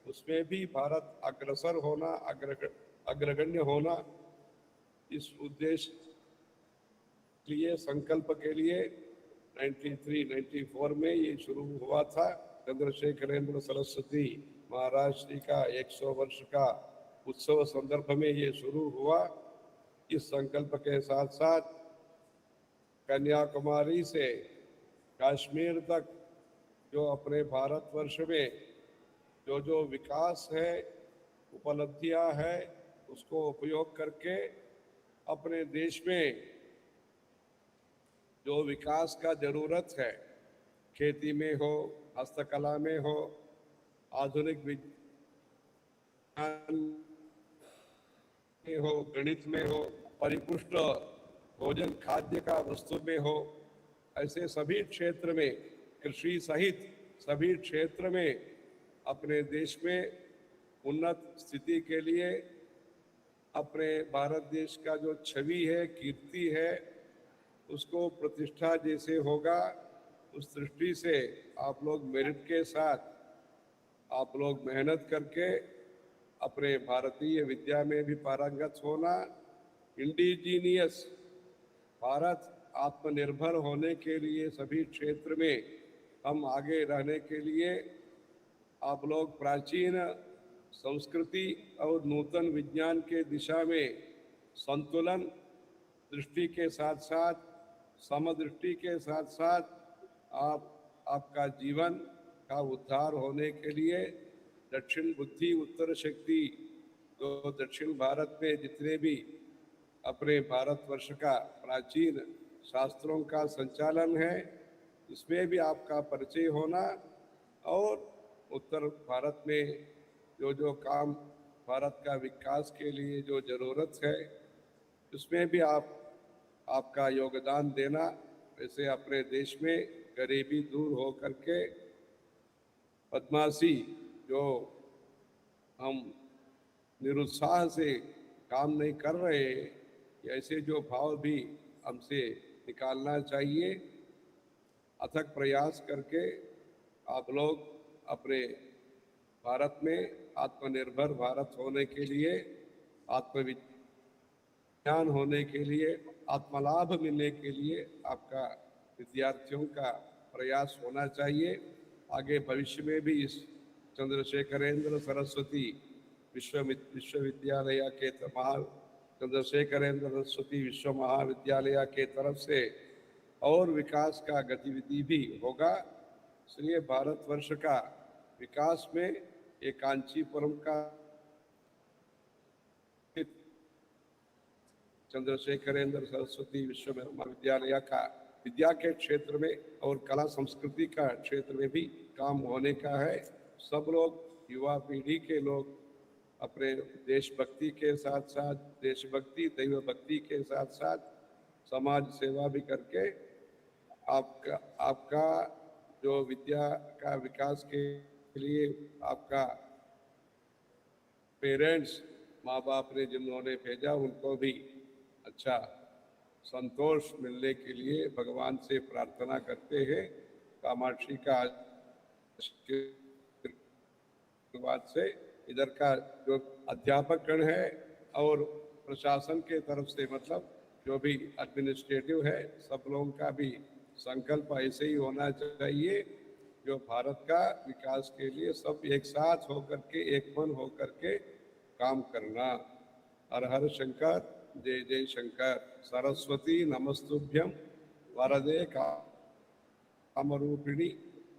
उसमें भी भारत अग्रसर होना, अग्रगण्य होना, इस उद्देश्य लिए संकल्प के लिए 93-94 में ये शुरू हुआ था. चंद्रशेखरेंद्र सरस्वती महाराज श्री का 100 वर्ष का उत्सव संदर्भ में ये शुरू हुआ. इस संकल्प के साथ साथ कन्याकुमारी से कश्मीर तक जो अपने भारतवर्ष में जो जो विकास है, उपलब्धियां है, उसको उपयोग करके अपने देश में जो विकास का जरूरत है, खेती में हो, हस्तकला में हो, आधुनिक विज्ञान में हो, गणित में हो, परिपुष्ट भोजन खाद्य का वस्तु में हो, ऐसे सभी क्षेत्र में, कृषि सहित सभी क्षेत्र में अपने देश में उन्नत स्थिति के लिए अपने भारत देश का जो छवि है, कीर्ति है, उसको प्रतिष्ठा जैसे होगा, उस दृष्टि से आप लोग मेरिट के साथ आप लोग मेहनत करके अपने भारतीय विद्या में भी पारंगत होना, इंडिजीनियस भारत आत्मनिर्भर होने के लिए सभी क्षेत्र में हम आगे रहने के लिए आप लोग प्राचीन संस्कृति और नूतन विज्ञान के दिशा में संतुलन दृष्टि के साथ साथ समदृष्टि के साथ साथ आपका जीवन का उद्धार होने के लिए दक्षिण बुद्धि उत्तर शक्ति, तो दक्षिण भारत में जितने भी अपने भारतवर्ष का प्राचीन शास्त्रों का संचालन है, इसमें भी आपका परिचय होना और उत्तर भारत में जो जो काम भारत का विकास के लिए जो ज़रूरत है उसमें भी आपका योगदान देना. वैसे अपने देश में गरीबी दूर हो करके बदमाशी जो हम निरुत्साह से काम नहीं कर रहे, ऐसे जो भाव भी हमसे निकालना चाहिए. अथक प्रयास करके आप लोग अपने भारत में आत्मनिर्भर भारत होने के लिए, आत्मविज्ञान होने के लिए, आत्मलाभ मिलने के लिए आपका विद्यार्थियों का प्रयास होना चाहिए. आगे भविष्य में भी इस चंद्रशेखरेंद्र सरस्वती विश्वविद्यालय के चंद्रशेखरेंद्र सरस्वती विश्व महाविद्यालय के तरफ से और विकास का गतिविधि भी होगा. इसलिए भारतवर्ष का विकास में एक कांचीपुरम का चंद्रशेखरेंद्र सरस्वती विश्व महाविद्यालय का विद्या के क्षेत्र में और कला संस्कृति का क्षेत्र में भी काम होने का है. सब लोग युवा पीढ़ी के लोग अपने देशभक्ति के साथ साथ देशभक्ति दैव भक्ति के साथ साथ समाज सेवा भी करके आपका जो विद्या का विकास के लिए आपका पेरेंट्स माँ बाप ने जिन्होंने भेजा उनको भी अच्छा संतोष मिलने के लिए भगवान से प्रार्थना करते हैं. कामाक्षी का आशीर्वाद से इधर का जो अध्यापक गण है और प्रशासन के तरफ से, मतलब जो भी एडमिनिस्ट्रेटिव है, सब लोगों का भी संकल्प ऐसे ही होना चाहिए, जो भारत का विकास के लिए सब एक साथ होकर के, एक मन होकर के काम करना। हर हर शंकर, जय जय शंकर। सरस्वती नमस्तुभ्यं वरदे कामरूपिणी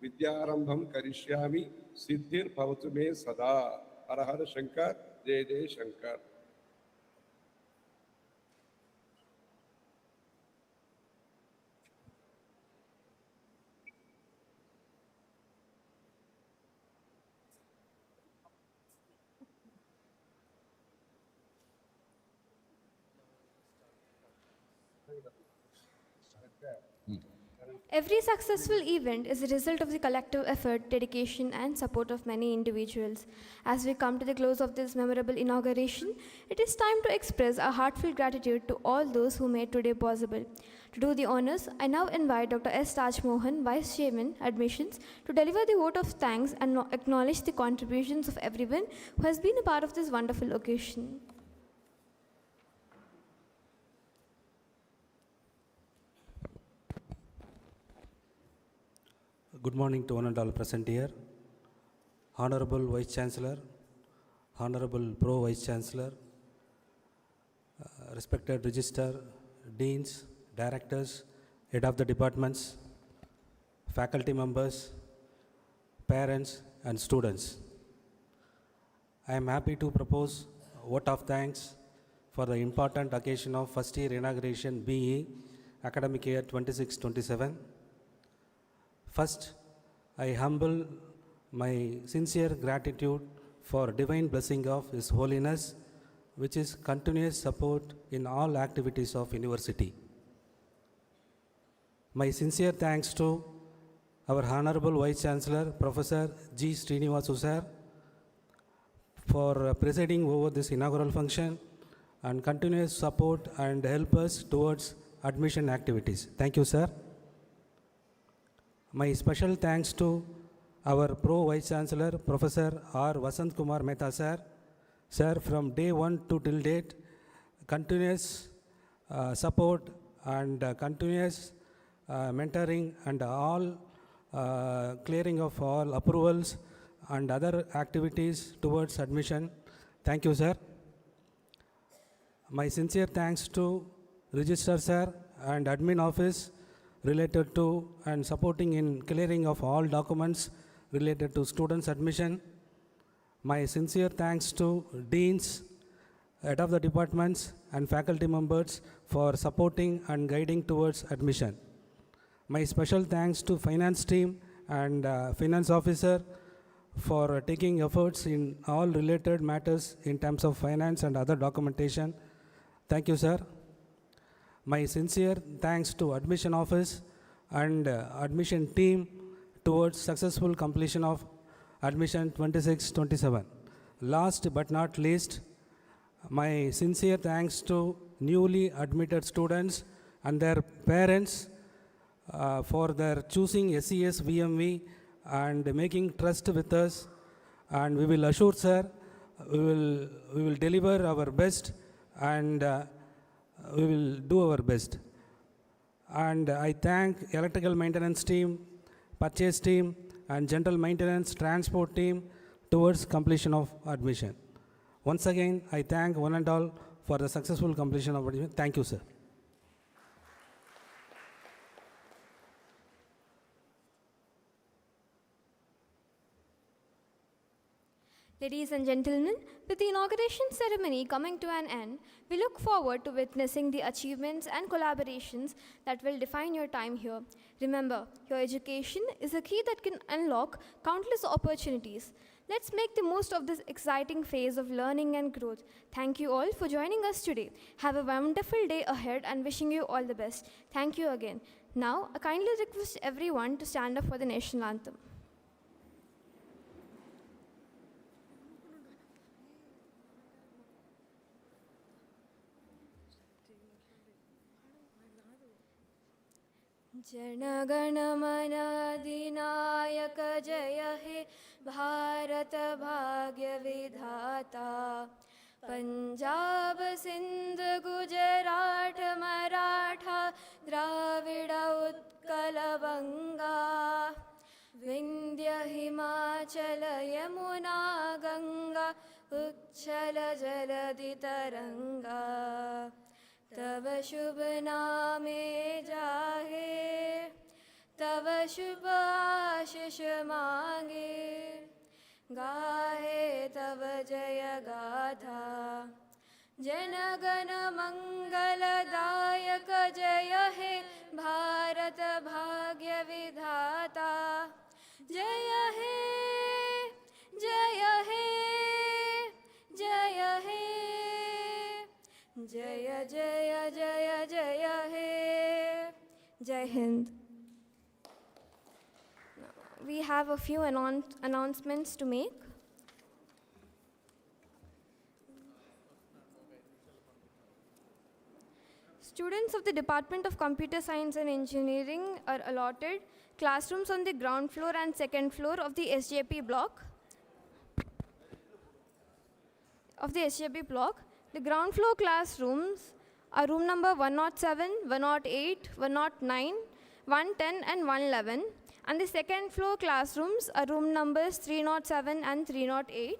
विद्यारंभम करिष्यामि सिद्धिर्भवतु मे सदा। हर हर शंकर, जय जय Shankar. Every successful event is a result of the collective effort, dedication, and support of many individuals. As we come to the close of this memorable inauguration, it is time to express our heartfelt gratitude to all those who made today possible. To do the honors, I now invite Dr. S. Mohan, Vice Chairman, Admissions, to deliver the vote of thanks and acknowledge the contributions of everyone who has been a part of this wonderful occasion. Good morning to one and all present here. Honorable Vice Chancellor, Honorable Pro Vice Chancellor, respected Registrar, Deans, Directors, Head of the Departments, Faculty members, parents and students. I am happy to propose a vote of thanks for the important occasion of first year inauguration BE academic year 26-27. First, I humble my sincere gratitude for divine blessing of His Holiness, which is continuous support in all activities of university. My sincere thanks to our Honorable Vice Chancellor, Professor G. Srinivasan sir, for presiding over this inaugural function and continuous support and help us towards admission activities. Thank you, sir. My special thanks to our Pro Vice Chancellor, Professor R. Vasant Kumar Mehta sir. Sir, from day one to till date, continuous support and continuous mentoring and all clearing of all approvals and other activities towards admission. Thank you, sir. My sincere thanks to Registrar sir and Admin Office related to and supporting in clearing of all documents related to students' admission. My sincere thanks to Deans, Head of the Departments and faculty members for supporting and guiding towards admission. My special thanks to Finance team and Finance Officer for taking efforts in all related matters in terms of finance and other documentation. Thank you, sir. My sincere thanks to Admission Office and Admission team towards successful completion of Admission 26-27. Last but not least, my sincere thanks to newly admitted students and their parents for their choosing SCSVMV and making trust with us. And we will assure, sir, we will deliver our best and we will do our best. And I thank electrical maintenance team, purchase team, and general maintenance transport team towards completion of admission. Once again, I thank one and all for the successful completion of admission. Thank you, sir. Ladies and gentlemen, with the inauguration ceremony coming to an end, we look forward to witnessing the achievements and collaborations that will define your time here. Remember, your education is a key that can unlock countless opportunities. Let's make the most of this exciting phase of learning and growth. Thank you all for joining us today. Have a wonderful day ahead and wishing you all the best. Thank you again. Now, I kindly request everyone to stand up for the national anthem. जनगण मन अधिनायक जय हे भारत भाग्य विधाता पंजाब सिंध गुजरात मराठा द्राविड उत्कल बंगा विंध्य हिमाचल यमुना गंगा उच्छल जलधि तरंगा तव शुभ नामे जाहे तव शुभ आशीष मांगे गाहे तव जय गाथा जन गण मंगलदायक जय हे भारत भाग्य विधाता जय हे जय हे जय हे जय जय जय जय हे जय Hind. We have a few announcements to make. Students of the Department of Computer Science and Engineering are allotted classrooms on the ground floor and second floor of the SJP block. The ground floor classrooms are room number 107, 108, 109, 110 and 111. And the second floor classrooms are room numbers 307 and 308.